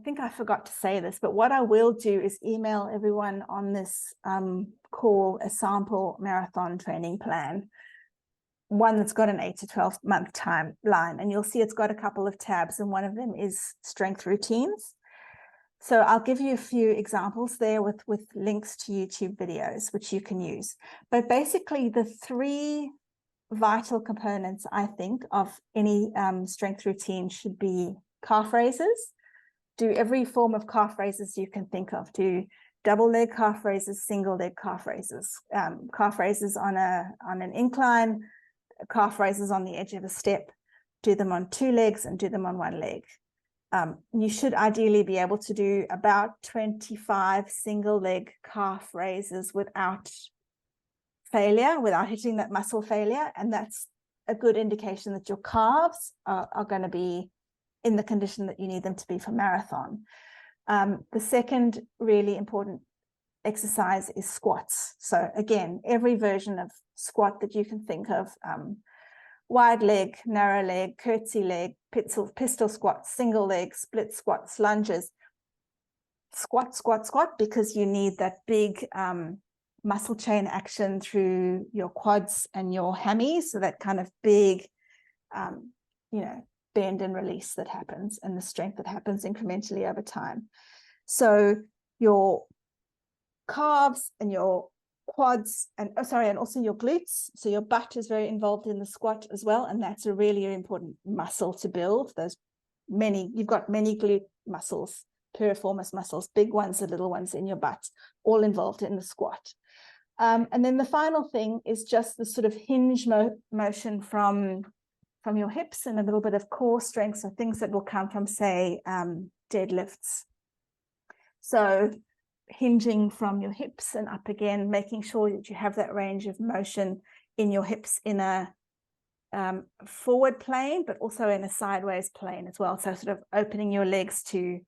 think I forgot to say this, but what I will do is email everyone on this call a sample marathon training plan, one that's got an 8 to 12 month timeline, and you'll see it's got a couple of tabs, and one of them is strength routines. So I'll give you a few examples there with links to YouTube videos, which you can use. But basically the 3 vital components, I think, of any strength routine should be calf raises. Do every form of calf raises you can think of. Do double leg calf raises, single leg calf raises, calf raises on an incline, calf raises on the edge of a step. Do them on 2 legs and do them on 1 leg. You should ideally be able to do about 25 single leg calf raises without failure, without hitting that muscle failure. And that's a good indication that your calves are going to be in the condition that you need them to be for marathon. The second really important exercise is squats. So again, every version of squat that you can think of, wide leg, narrow leg, curtsy leg, pistol squat, single leg, split squats, lunges, squat, squat, squat, because you need that big muscle chain action through your quads and your hammies. So that kind of big, you know, bend and release that happens, and the strength that happens incrementally over time. So your calves and your quads and also your glutes. So your butt is very involved in the squat as well, and that's a really important muscle to build. You've got many glute muscles, piriformis muscles, big ones and little ones in your butt, all involved in the squat. And then the final thing is just the sort of hinge motion from your hips, and a little bit of core strength, so things that will come from, say, deadlifts. So hinging from your hips and up again, making sure that you have that range of motion in your hips in a forward plane, but also in a sideways plane as well. So sort of opening your legs to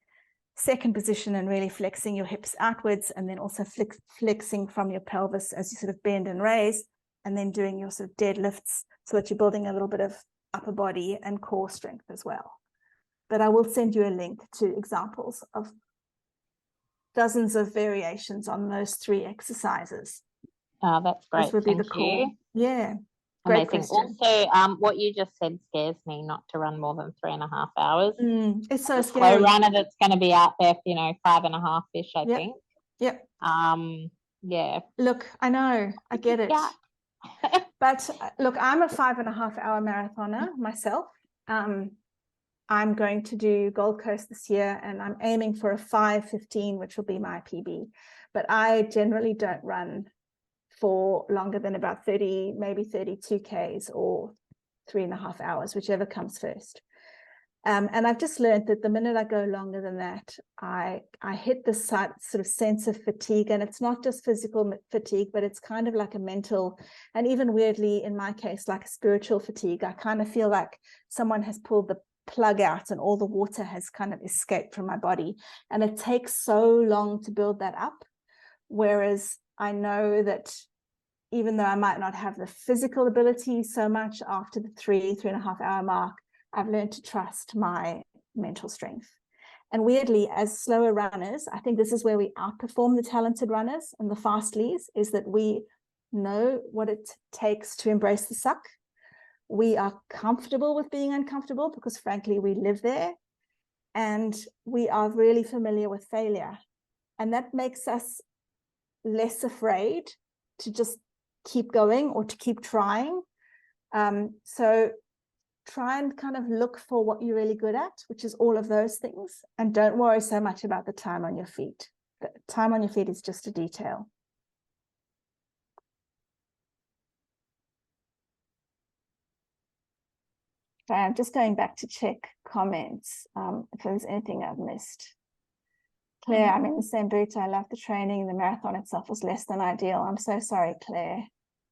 second position and really flexing your hips outwards, and then also flexing from your pelvis as you sort of bend and raise, and then doing your sort of deadlifts so that you're building a little bit of upper body and core strength as well. But I will send you a link to examples of dozens of variations on those 3 exercises. Oh, that's great. This would be Thank the core. you. Yeah. Great Amazing. question. Also, what you just said scares me, not to run more than 3.5 hours. It's so The scary. slow runner that's going to be out there, 5.5-ish, I think. Yep. Yeah. Look, I know, I get it. Yeah. But look, I'm a 5.5 hour marathoner myself. I'm going to do Gold Coast this year, and I'm aiming for a 5:15, which will be my PB. But I generally don't run for longer than about 30, maybe 32 Ks or 3.5 hours, whichever comes first. And I've just learned that the minute I go longer than that, I hit this sort of sense of fatigue, and it's not just physical fatigue, but it's kind of like a mental, and even weirdly in my case, like a spiritual fatigue. I kind of feel like someone has pulled the plug out and all the water has kind of escaped from my body, and it takes so long to build that up. Whereas I know that even though I might not have the physical ability so much after the 3.5 hour mark, I've learned to trust my mental strength. And weirdly, as slower runners, I think this is where we outperform the talented runners and the fastlies, is that we know what it takes to embrace the suck. We are comfortable with being uncomfortable because frankly, we live there, and we are really familiar with failure. And that makes us less afraid to just keep going or to keep trying. So try and kind of look for what you're really good at, which is all of those things, and don't worry so much about the time on your feet. The time on your feet is just a detail. Okay, I'm just going back to check comments if there's anything I've missed. Claire, I'm in the same boat. I love the training. The marathon itself was less than ideal. I'm so sorry, Claire.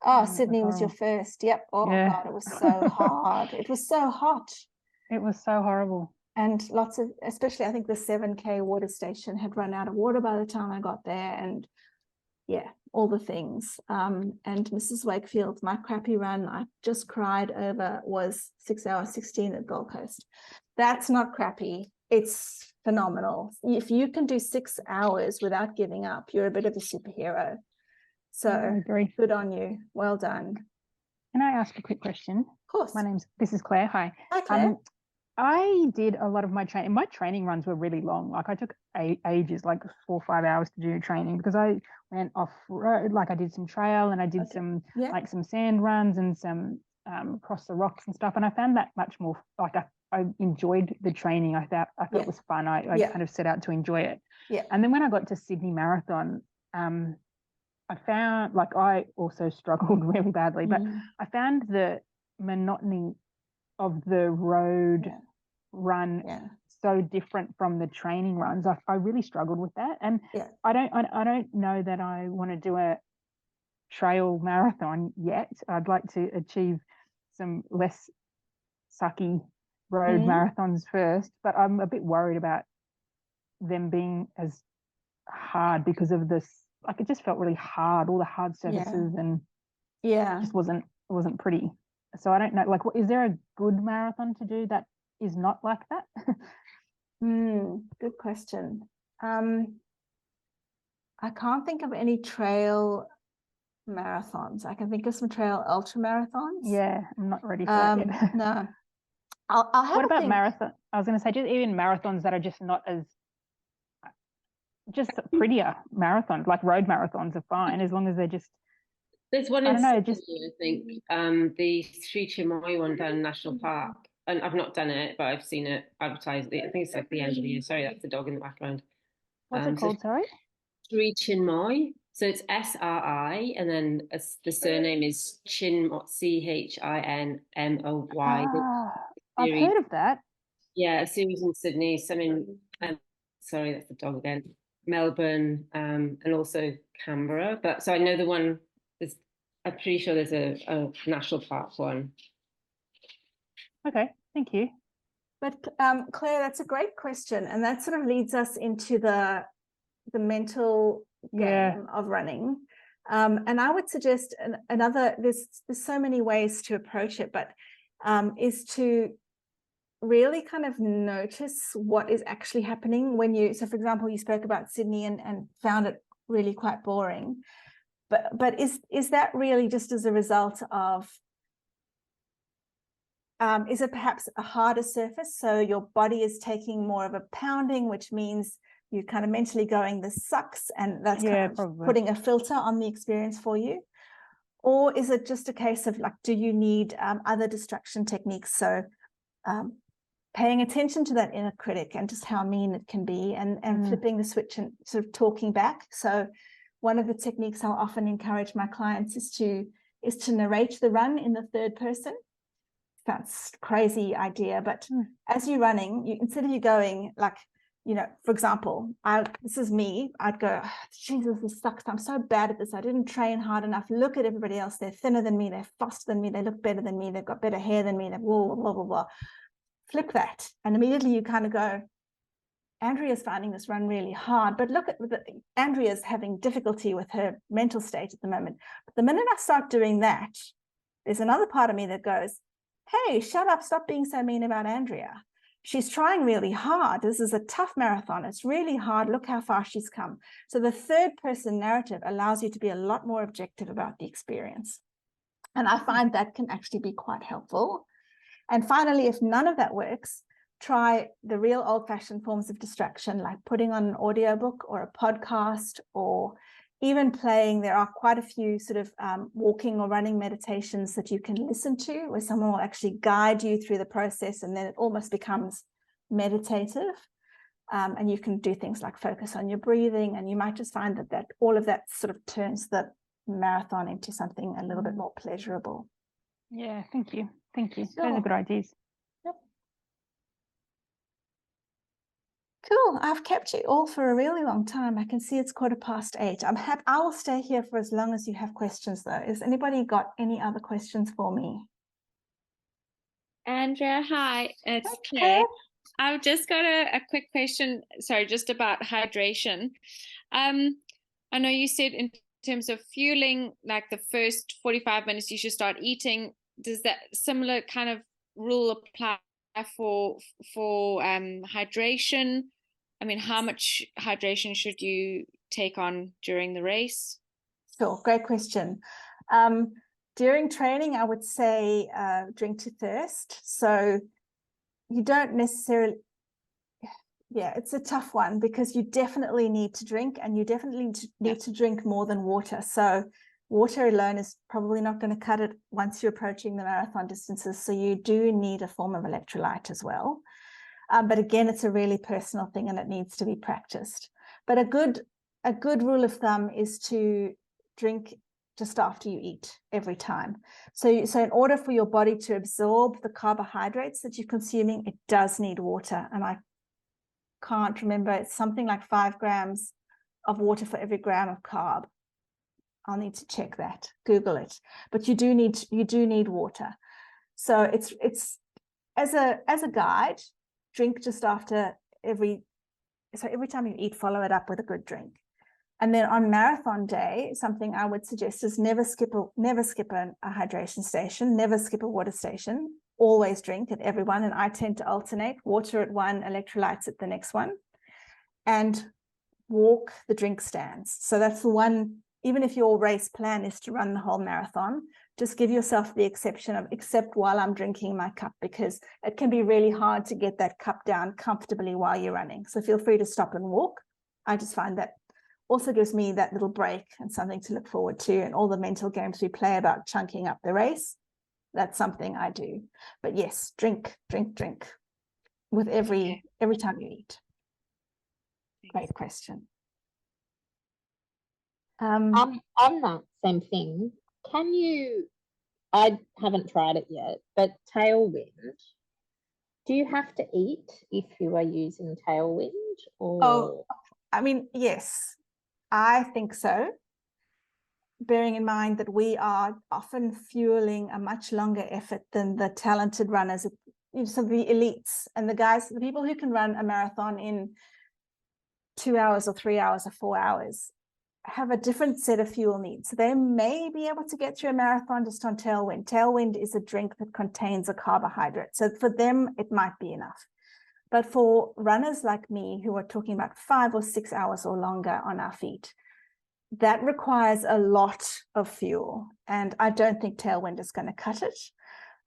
Oh, Sydney was your first. Yep. Oh, Yeah. God, it was so hard. It was so hot. It was so horrible. And lots of, especially I think the 7K water station had run out of water by the time I got there. And yeah, all the things. And Mrs. Wakefield, my crappy run, I just cried over, was 6 hours 16 at Gold Coast. That's not crappy. It's phenomenal. If you can do 6 hours without giving up, you're a bit of a superhero. So I agree. good on you. Well done. Can I ask a quick question? Of course. This is Claire. Hi. Hi, Claire. I did a lot of my training. My training runs were really long. Like I took ages, like 4 or 5 hours to do training because I went off road. Like I did some trail and I did some like some sand runs and some across the rocks and stuff. And I found that much more like I enjoyed the training. I thought it was fun. I kind of set out to enjoy it. Yeah. And then when I got to Sydney Marathon, I found like I also struggled really badly, but I found the monotony of the road run so different from the training runs. I really struggled with that, and I don't know that I want to do a trail marathon yet. I'd like to achieve some less sucky road marathons first, but I'm a bit worried about them being as hard because of this. Like it just felt really hard, all the hard surfaces, and it just wasn't pretty. So I don't know, like, is there a good marathon to do that is not like that? Good question. I can't think of any trail marathons. I can think of some trail ultra marathons. Yeah, I'm not ready for that yet. No. I'll have what about think. marathon? I was going to say, just even marathons that are just not as prettier marathons, like road marathons are fine as long as they're just. There's one in Sydney, I think, the Sri Chinmoy one down in National Park. And I've not done it, but I've seen it advertised. I think it's like the end of the year. Sorry, that's the dog in the background. What's it called, sorry? Sri Chinmoy. So it's SRI, and then the surname is ChinMoy. I've heard of that. Yeah, a series in Sydney, some in, sorry, that's the dog again, Melbourne, and also Canberra. But so I know the one, I'm pretty sure there's a national park one. Okay, thank you. But Claire, that's a great question, and that sort of leads us into the mental game of running. And I would suggest another. There's so many ways to approach it, but is to really kind of notice what is actually happening when you. So, for example, you spoke about Sydney and found it really quite boring. But is that really just as a result of? Is it perhaps a harder surface? So your body is taking more of a pounding, which means you're kind of mentally going, this sucks, and that's kind of putting a filter on the experience for you? Or is it just a case of like, do you need other distraction techniques? So paying attention to that inner critic and just how mean it can be, and flipping the switch and sort of talking back. So one of the techniques I'll often encourage my clients is to narrate the run in the third person. That's crazy idea, but as you're running, instead of you going like, for example, this is me, I'd go, Jesus, this sucks. I'm so bad at this. I didn't train hard enough. Look at everybody else. They're thinner than me. They're faster than me. They look better than me. They've got better hair than me. They're blah, blah, blah, blah. Flip that. And immediately you kind of go, Andrea's finding this run really hard, but look at Andrea's having difficulty with her mental state at the moment. But the minute I start doing that, there's another part of me that goes, hey, shut up, stop being so mean about Andrea. She's trying really hard. This is a tough marathon. It's really hard. Look how far she's come. So the third person narrative allows you to be a lot more objective about the experience. And I find that can actually be quite helpful. And finally, if none of that works, try the real old-fashioned forms of distraction, like putting on an audiobook or a podcast, or even playing. There are quite a few sort of walking or running meditations that you can listen to, where someone will actually guide you through the process, and then it almost becomes meditative. And you can do things like focus on your breathing, and you might just find that all of that sort of turns the marathon into something a little bit more pleasurable. Yeah, thank you. Thank you. Sure. Those are good ideas. Cool. I've kept you all for a really long time. I can see it's 8:15. I'm happy. I will stay here for as long as you have questions, though. Has anybody got any other questions for me? Andrea, hi, it's Okay. Claire. I've just got a quick question, sorry, just about hydration. I know you said in terms of fueling, like the first 45 minutes you should start eating. Does that similar kind of rule apply for hydration? I mean, how much hydration should you take on during the race? Sure, great question. During training, I would say drink to thirst. So you don't necessarily, yeah, it's a tough one because you definitely need to drink, and you definitely need to drink more than water. So water alone is probably not going to cut it once you're approaching the marathon distances. So you do need a form of electrolyte as well. But again, it's a really personal thing and it needs to be practiced. But a good rule of thumb is to drink just after you eat every time. So in order for your body to absorb the carbohydrates that you're consuming, it does need water. And I can't remember, it's something like 5 grams of water for every gram of carb. I'll need to check that, Google it. But you do need water. So it's as a guide, drink just after every time you eat, follow it up with a good drink. And then on marathon day, something I would suggest is never skip a hydration station, never skip a water station, always drink at every one. And I tend to alternate water at one, electrolytes at the next one, and walk the drink stands. So that's the one, even if your race plan is to run the whole marathon, just give yourself the exception of except while I'm drinking my cup, because it can be really hard to get that cup down comfortably while you're running. So feel free to stop and walk. I just find that also gives me that little break and something to look forward to, and all the mental games we play about chunking up the race. That's something I do. But yes, drink with every time you eat. Great question. On that same thing, can you, I haven't tried it yet, but tailwind, do you have to eat if you are using tailwind? Or? Oh, I mean, yes, I think so. Bearing in mind that we are often fueling a much longer effort than the talented runners, so the elites and the people who can run a marathon in 2 hours or 3 hours or 4 hours have a different set of fuel needs. So they may be able to get through a marathon just on tailwind. Tailwind is a drink that contains a carbohydrate. So for them, it might be enough. But for runners like me, who are talking about 5 or 6 hours or longer on our feet, that requires a lot of fuel. And I don't think tailwind is going to cut it.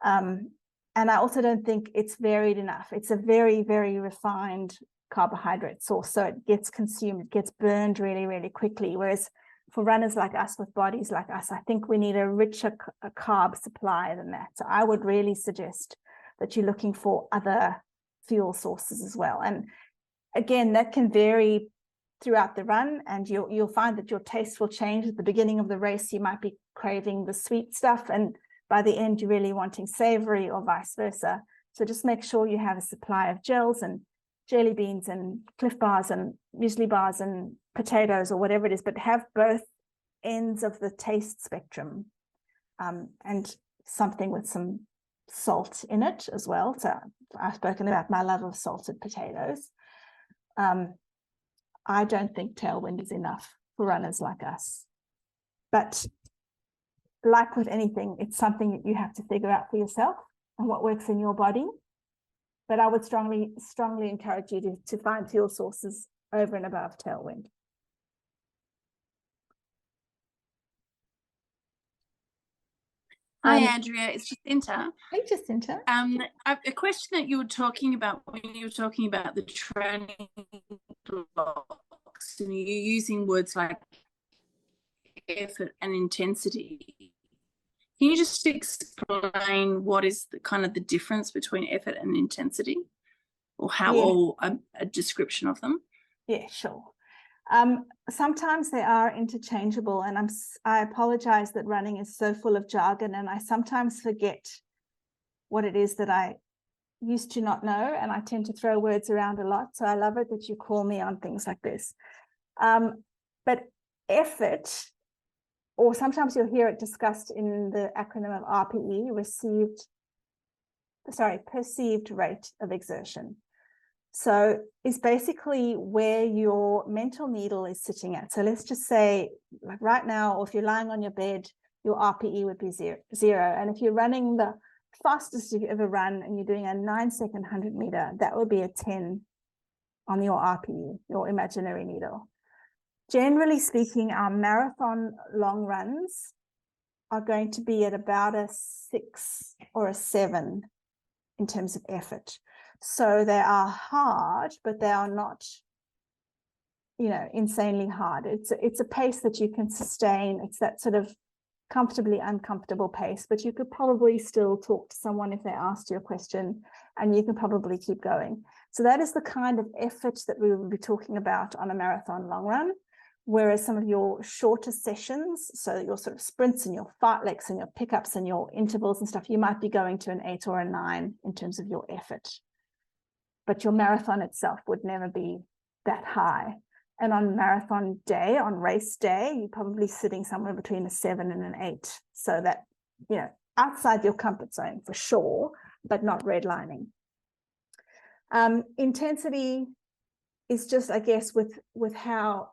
And I also don't think it's varied enough. It's a very, very refined carbohydrate source. So it gets consumed, it gets burned really, really quickly. Whereas for runners like us, with bodies like us, I think we need a richer carb supply than that. So I would really suggest that you're looking for other fuel sources as well. And again, that can vary throughout the run, and you'll find that your taste will change. At the beginning of the race, you might be craving the sweet stuff, and by the end, you're really wanting savory, or vice versa. So just make sure you have a supply of gels and jelly beans and Cliff Bars and muesli bars and potatoes or whatever it is, but have both ends of the taste spectrum, and something with some salt in it as well. So I've spoken about my love of salted potatoes. I don't think tailwind is enough for runners like us. But like with anything, it's something that you have to figure out for yourself and what works in your body. But I would strongly encourage you to find fuel sources over and above tailwind. Hi, Andrea. It's Jacinta. Hey, Jacinta. A question that you were talking about when you were talking about the training blocks, and you're using words like effort and intensity. Can you just explain what is the kind of the difference between effort and intensity, or how, or a description of them? Yeah, sure. Sometimes they are interchangeable, and I apologize that running is so full of jargon, and I sometimes forget what it is that I used to not know, and I tend to throw words around a lot. So I love it that you call me on things like this. But effort, or sometimes you'll hear it discussed in the acronym of RPE, perceived rate of exertion. So it's basically where your mental needle is sitting at. So let's just say, like right now, or if you're lying on your bed, your RPE would be zero. And if you're running the fastest you've ever run and you're doing a 9-second 100 meter, that would be a 10 on your RPE, your imaginary needle. Generally speaking, our marathon long runs are going to be at about a 6 or a 7 in terms of effort. So they are hard, but they are not, insanely hard. It's a pace that you can sustain. It's that sort of comfortably uncomfortable pace, but you could probably still talk to someone if they asked you a question, and you can probably keep going. So that is the kind of effort that we will be talking about on a marathon long run. Whereas some of your shorter sessions, so your sort of sprints and your fartleks and your pickups and your intervals and stuff, you might be going to an 8 or a 9 in terms of your effort. But your marathon itself would never be that high. And on marathon day, on race day, you're probably sitting somewhere between a 7 and an 8. So that, outside your comfort zone for sure, but not redlining. Intensity is just, I guess, with how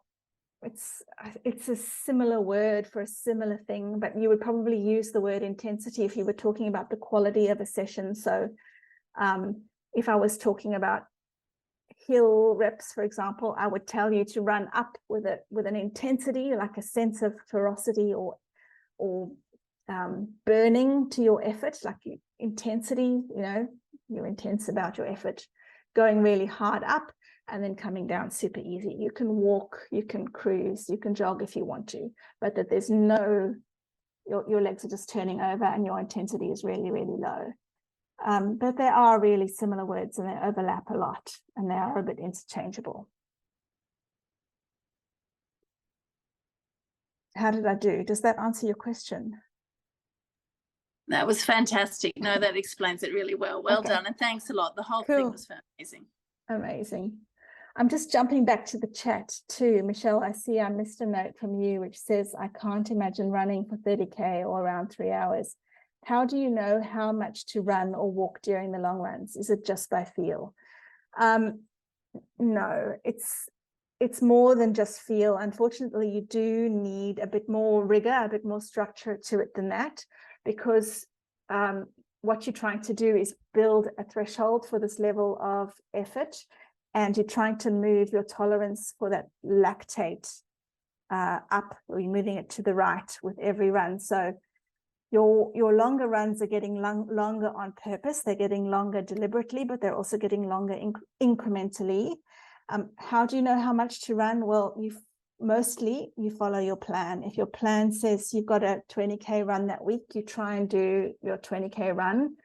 it's a similar word for a similar thing, but you would probably use the word intensity if you were talking about the quality of a session. So if I was talking about hill reps, for example, I would tell you to run up with an intensity, like a sense of ferocity or burning to your effort, like intensity, you're intense about your effort, going really hard up and then coming down super easy. You can walk, you can cruise, you can jog if you want to, but that there's no, your legs are just turning over and your intensity is really, really low. But they are really similar words and they overlap a lot and they are a bit interchangeable. How did I do? Does that answer your question? That was fantastic. No, that explains it really well. Well done. And thanks a lot. The whole thing was amazing. Amazing. I'm just jumping back to the chat too. Michelle, I see I missed a note from you which says, I can't imagine running for 30K or around 3 hours. How do you know how much to run or walk during the long runs? Is it just by feel? No, it's more than just feel. Unfortunately, you do need a bit more rigor, a bit more structure to it than that, because what you're trying to do is build a threshold for this level of effort, and you're trying to move your tolerance for that lactate up, or you're moving it to the right with every run. So your longer runs are getting longer on purpose. They're getting longer deliberately, but they're also getting longer incrementally. How do you know how much to run? Well, mostly you follow your plan. If your plan says you've got a 20K run that week, you try and do your 20K run,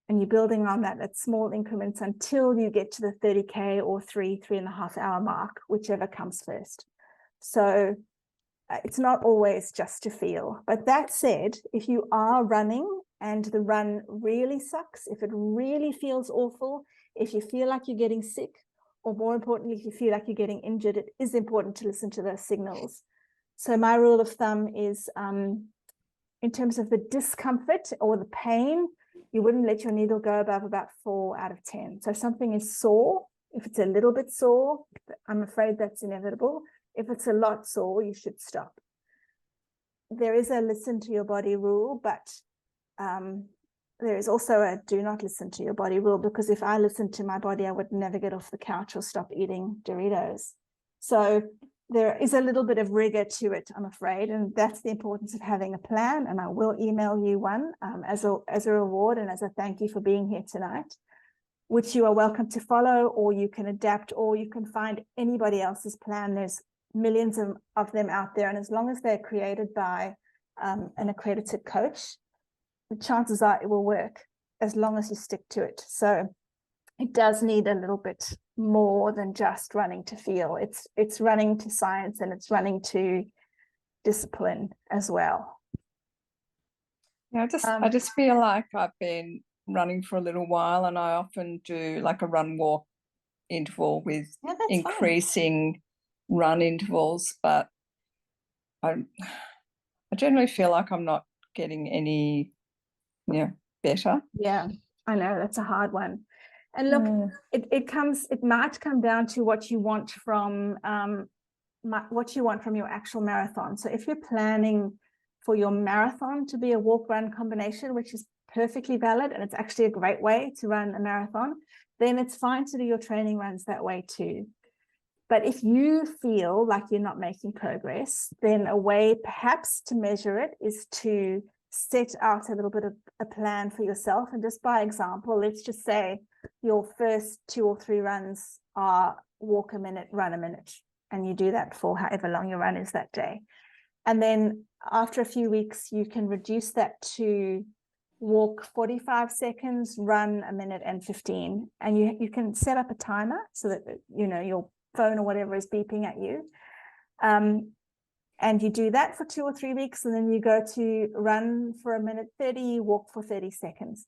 and you're building on that at small increments until you get to the 30K or 3.5 hour mark, whichever comes first. So it's not always just to feel. But that said, if you are running and the run really sucks, if it really feels awful, if you feel like you're getting sick, or more importantly, if you feel like you're getting injured, it is important to listen to those signals. So my rule of thumb is, in terms of the discomfort or the pain, you wouldn't let your needle go above about 4 out of 10. So if something is sore, if it's a little bit sore, I'm afraid that's inevitable. If it's a lot sore, you should stop. There is a listen to your body rule, but there is also a do not listen to your body rule, because if I listened to my body, I would never get off the couch or stop eating Doritos. So there is a little bit of rigor to it, I'm afraid, and that's the importance of having a plan. And I will email you one as a reward and as a thank you for being here tonight, which you are welcome to follow, or you can adapt, or you can find anybody else's plan. There's millions of them out there, and as long as they're created by an accredited coach, the chances are it will work as long as you stick to it. So it does need a little bit more than just running to feel. It's running to science, and it's running to discipline as well. Yeah, I just feel like I've been running for a little while, and I often do like a run walk interval with increasing run intervals, but I generally feel like I'm not getting any better. Yeah, I know that's a hard one. And look, it might come down to what you want from your actual marathon. So if you're planning for your marathon to be a walk-run combination, which is perfectly valid, and it's actually a great way to run a marathon, then it's fine to do your training runs that way too. But if you feel like you're not making progress, then a way perhaps to measure it is to set out a little bit of a plan for yourself. And just by example, let's just say your first 2 or 3 runs are walk a minute, run a minute, and you do that for however long your run is that day. And then after a few weeks, you can reduce that to walk 45 seconds, run a minute and 15. And you can set up a timer so that, your phone or whatever is beeping at you. And you do that for 2 or 3 weeks, and then you go to run for a minute 30, walk for 30 seconds,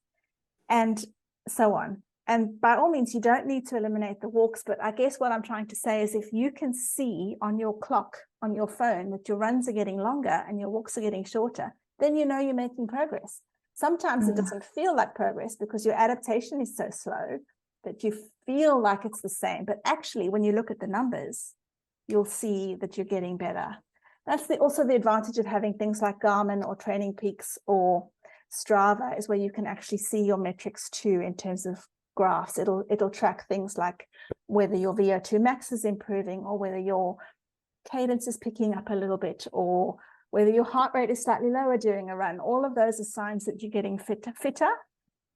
and so on. And by all means, you don't need to eliminate the walks, but I guess what I'm trying to say is if you can see on your clock, on your phone, that your runs are getting longer and your walks are getting shorter, then you know you're making progress. Sometimes it doesn't feel like progress because your adaptation is so slow that you feel like it's the same. But actually, when you look at the numbers, you'll see that you're getting better. That's also the advantage of having things like Garmin or Training Peaks or Strava, is where you can actually see your metrics too in terms of graphs. It'll track things like whether your VO2 max is improving, or whether your cadence is picking up a little bit, or whether your heart rate is slightly lower during a run. All of those are signs that you're getting fitter.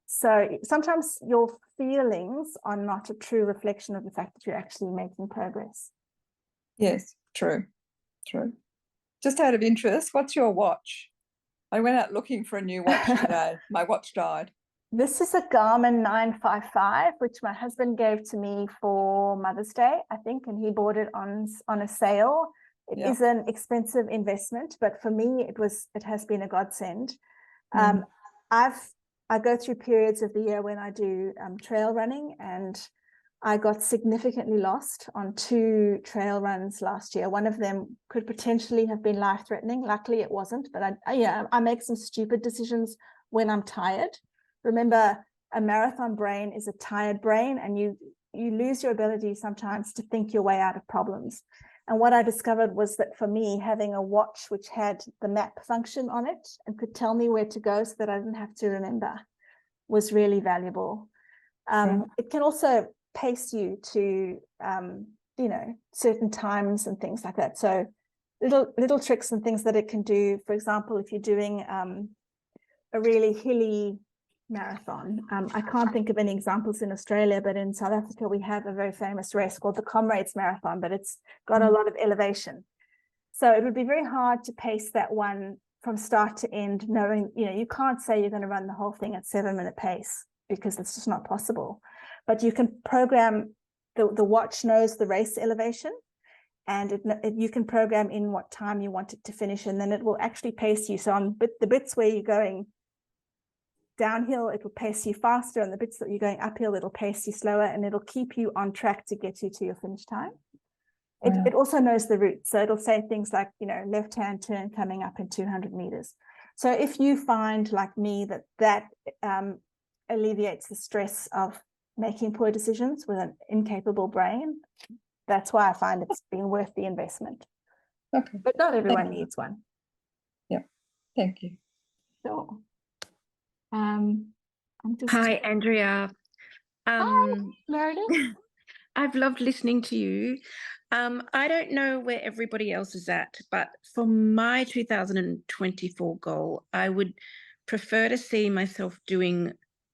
So sometimes your feelings are not a true reflection of the fact that you're actually making progress. Yes, true. Just out of interest, what's your watch? I went out looking for a new watch today. My watch died. This is a Garmin 955, which my husband gave to me for Mother's Day, I think, and he bought it on a sale. It is an expensive investment, but for me, it has been a godsend. I go through periods of the year when I do trail running, and I got significantly lost on 2 trail runs last year. One of them could potentially have been life-threatening. Luckily, it wasn't, but I make some stupid decisions when I'm tired. Remember, a marathon brain is a tired brain, and you lose your ability sometimes to think your way out of problems. And what I discovered was that for me, having a watch which had the map function on it and could tell me where to go so that I didn't have to remember was really valuable. It can also pace you to, certain times and things like that. So little tricks and things that it can do. For example, if you're doing a really hilly marathon, I can't think of any examples in Australia, but in South Africa, we have a very famous race called the Comrades Marathon, but it's got a lot of elevation. So it would be very hard to pace that one from start to end, knowing, you can't say you're going to run the whole thing at 7-minute pace, because it's just not possible. But you can program, the watch knows the race elevation, and you can program in what time you want it to finish, and then it will actually pace you. So on the bits where you're going downhill, it will pace you faster, and the bits that you're going uphill, it'll pace you slower, and it'll keep you on track to get you to your finish time. It also knows the route, so it'll say things like, left-hand turn coming up in 200 meters. So if you find, like me, that alleviates the stress of making poor decisions with an incapable brain, that's why I find it's been worth the investment. Okay. But not everyone needs one. Yeah. Thank you. Sure. Hi, Andrea. Hi, Meredith. I've loved listening to you. I don't know where everybody else is at, but for my 2024 goal, I would prefer to see myself doing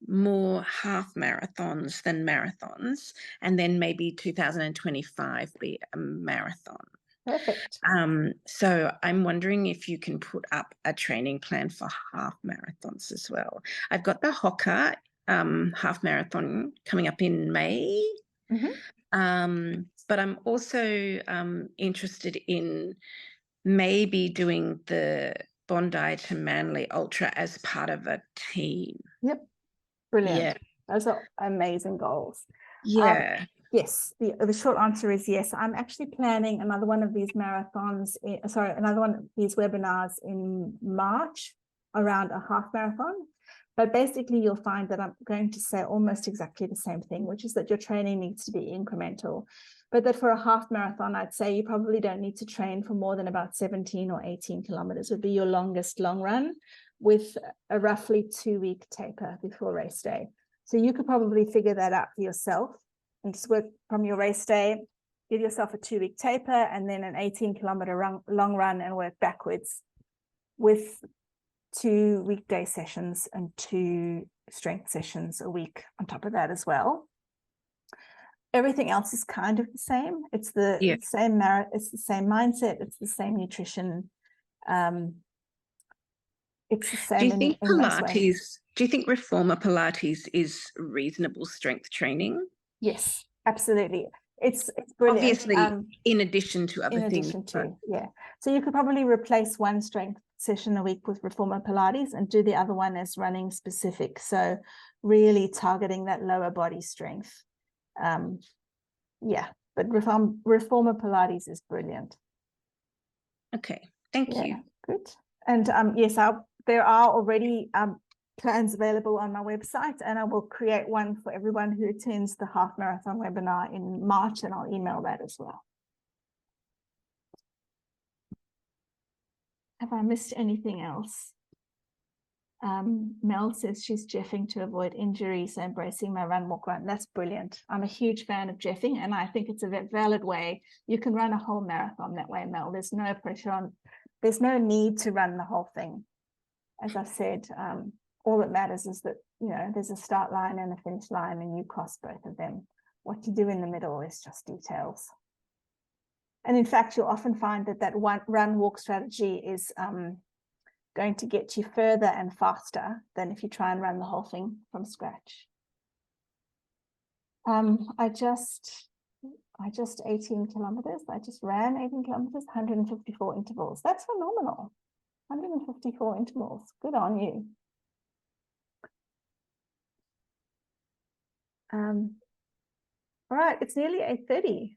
more half marathons than marathons, and then maybe 2025 be a marathon. Perfect. So I'm wondering if you can put up a training plan for half marathons as well. I've got the Hoka half marathon coming up in May. But I'm also interested in maybe doing the Bondi to Manly Ultra as part of a team. Yep. Brilliant. Yeah. Those are amazing goals. Yeah. Yes, the short answer is yes. I'm actually planning another one of these marathons, another one of these webinars in March around a half marathon. But basically, you'll find that I'm going to say almost exactly the same thing, which is that your training needs to be incremental. But that for a half marathon, I'd say you probably don't need to train for more than about 17 or 18 kilometers would be your longest long run, with a roughly 2-week taper before race day. So you could probably figure that out for yourself and just work from your race day, give yourself a 2-week taper and then an 18-kilometer long run and work backwards with 2 weekday sessions and 2 strength sessions a week on top of that as well. Everything else is kind of the same. It's the same it's the same mindset, it's the same nutrition. It's the same. Do you think in most ways. do you think reformer Pilates is reasonable strength training? Yes, absolutely. It's brilliant. Obviously, in addition to other things. Yeah. So you could probably replace one strength session a week with reformer Pilates and do the other one as running specific. So really targeting that lower body strength. Yeah, but reformer Pilates is brilliant. Okay, thank you. Good. And yes, there are already plans available on my website, and I will create one for everyone who attends the half marathon webinar in March, and I'll email that as well. Have I missed anything else? Mel says she's jeffing to avoid injury, so embracing my run, walk, run. That's brilliant. I'm a huge fan of jeffing, and I think it's a valid way. You can run a whole marathon that way, Mel. There's no pressure on, there's no need to run the whole thing. As I said, all that matters is that, you know, there's a start line and a finish line and you cross both of them. What you do in the middle is just details. And in fact, you'll often find that one run walk strategy is going to get you further and faster than if you try and run the whole thing from scratch. I just 18 kilometers. I just ran 18 kilometers, 154 intervals. That's phenomenal. 154 intervals. Good on you. All right, it's nearly 8:30.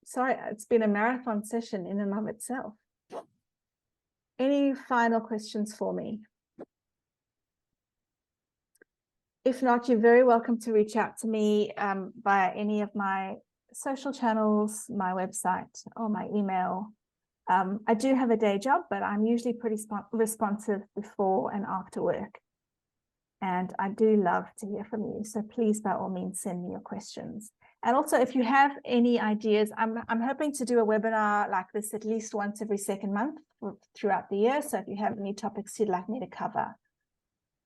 Sorry, it's been a marathon session in and of itself. Any final questions for me? If not, you're very welcome to reach out to me via any of my social channels, my website, or my email. I do have a day job, but I'm usually pretty responsive before and after work. And I do love to hear from you. So please, by all means, send me your questions. And also, if you have any ideas, I'm hoping to do a webinar like this at least once every second month throughout the year. So if you have any topics you'd like me to cover,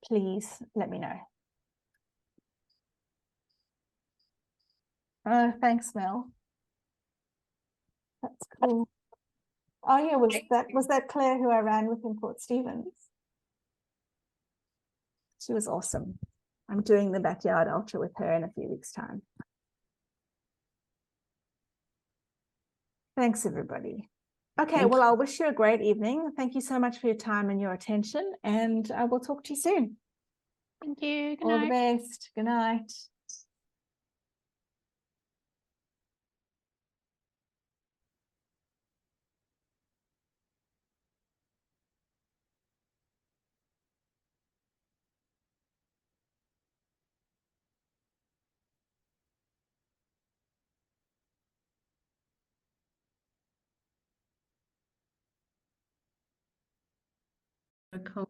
please let me know. Oh, thanks, Mel. That's cool. Oh yeah, was that Claire who I ran with in Port Stephens? She was awesome. I'm doing the backyard ultra with her in a few weeks' time. Thanks, everybody. Okay, well, I'll wish you a great evening. Thank you so much for your time and your attention, and I will talk to you soon. Thank you. Good All night. the best. Good night. Cool.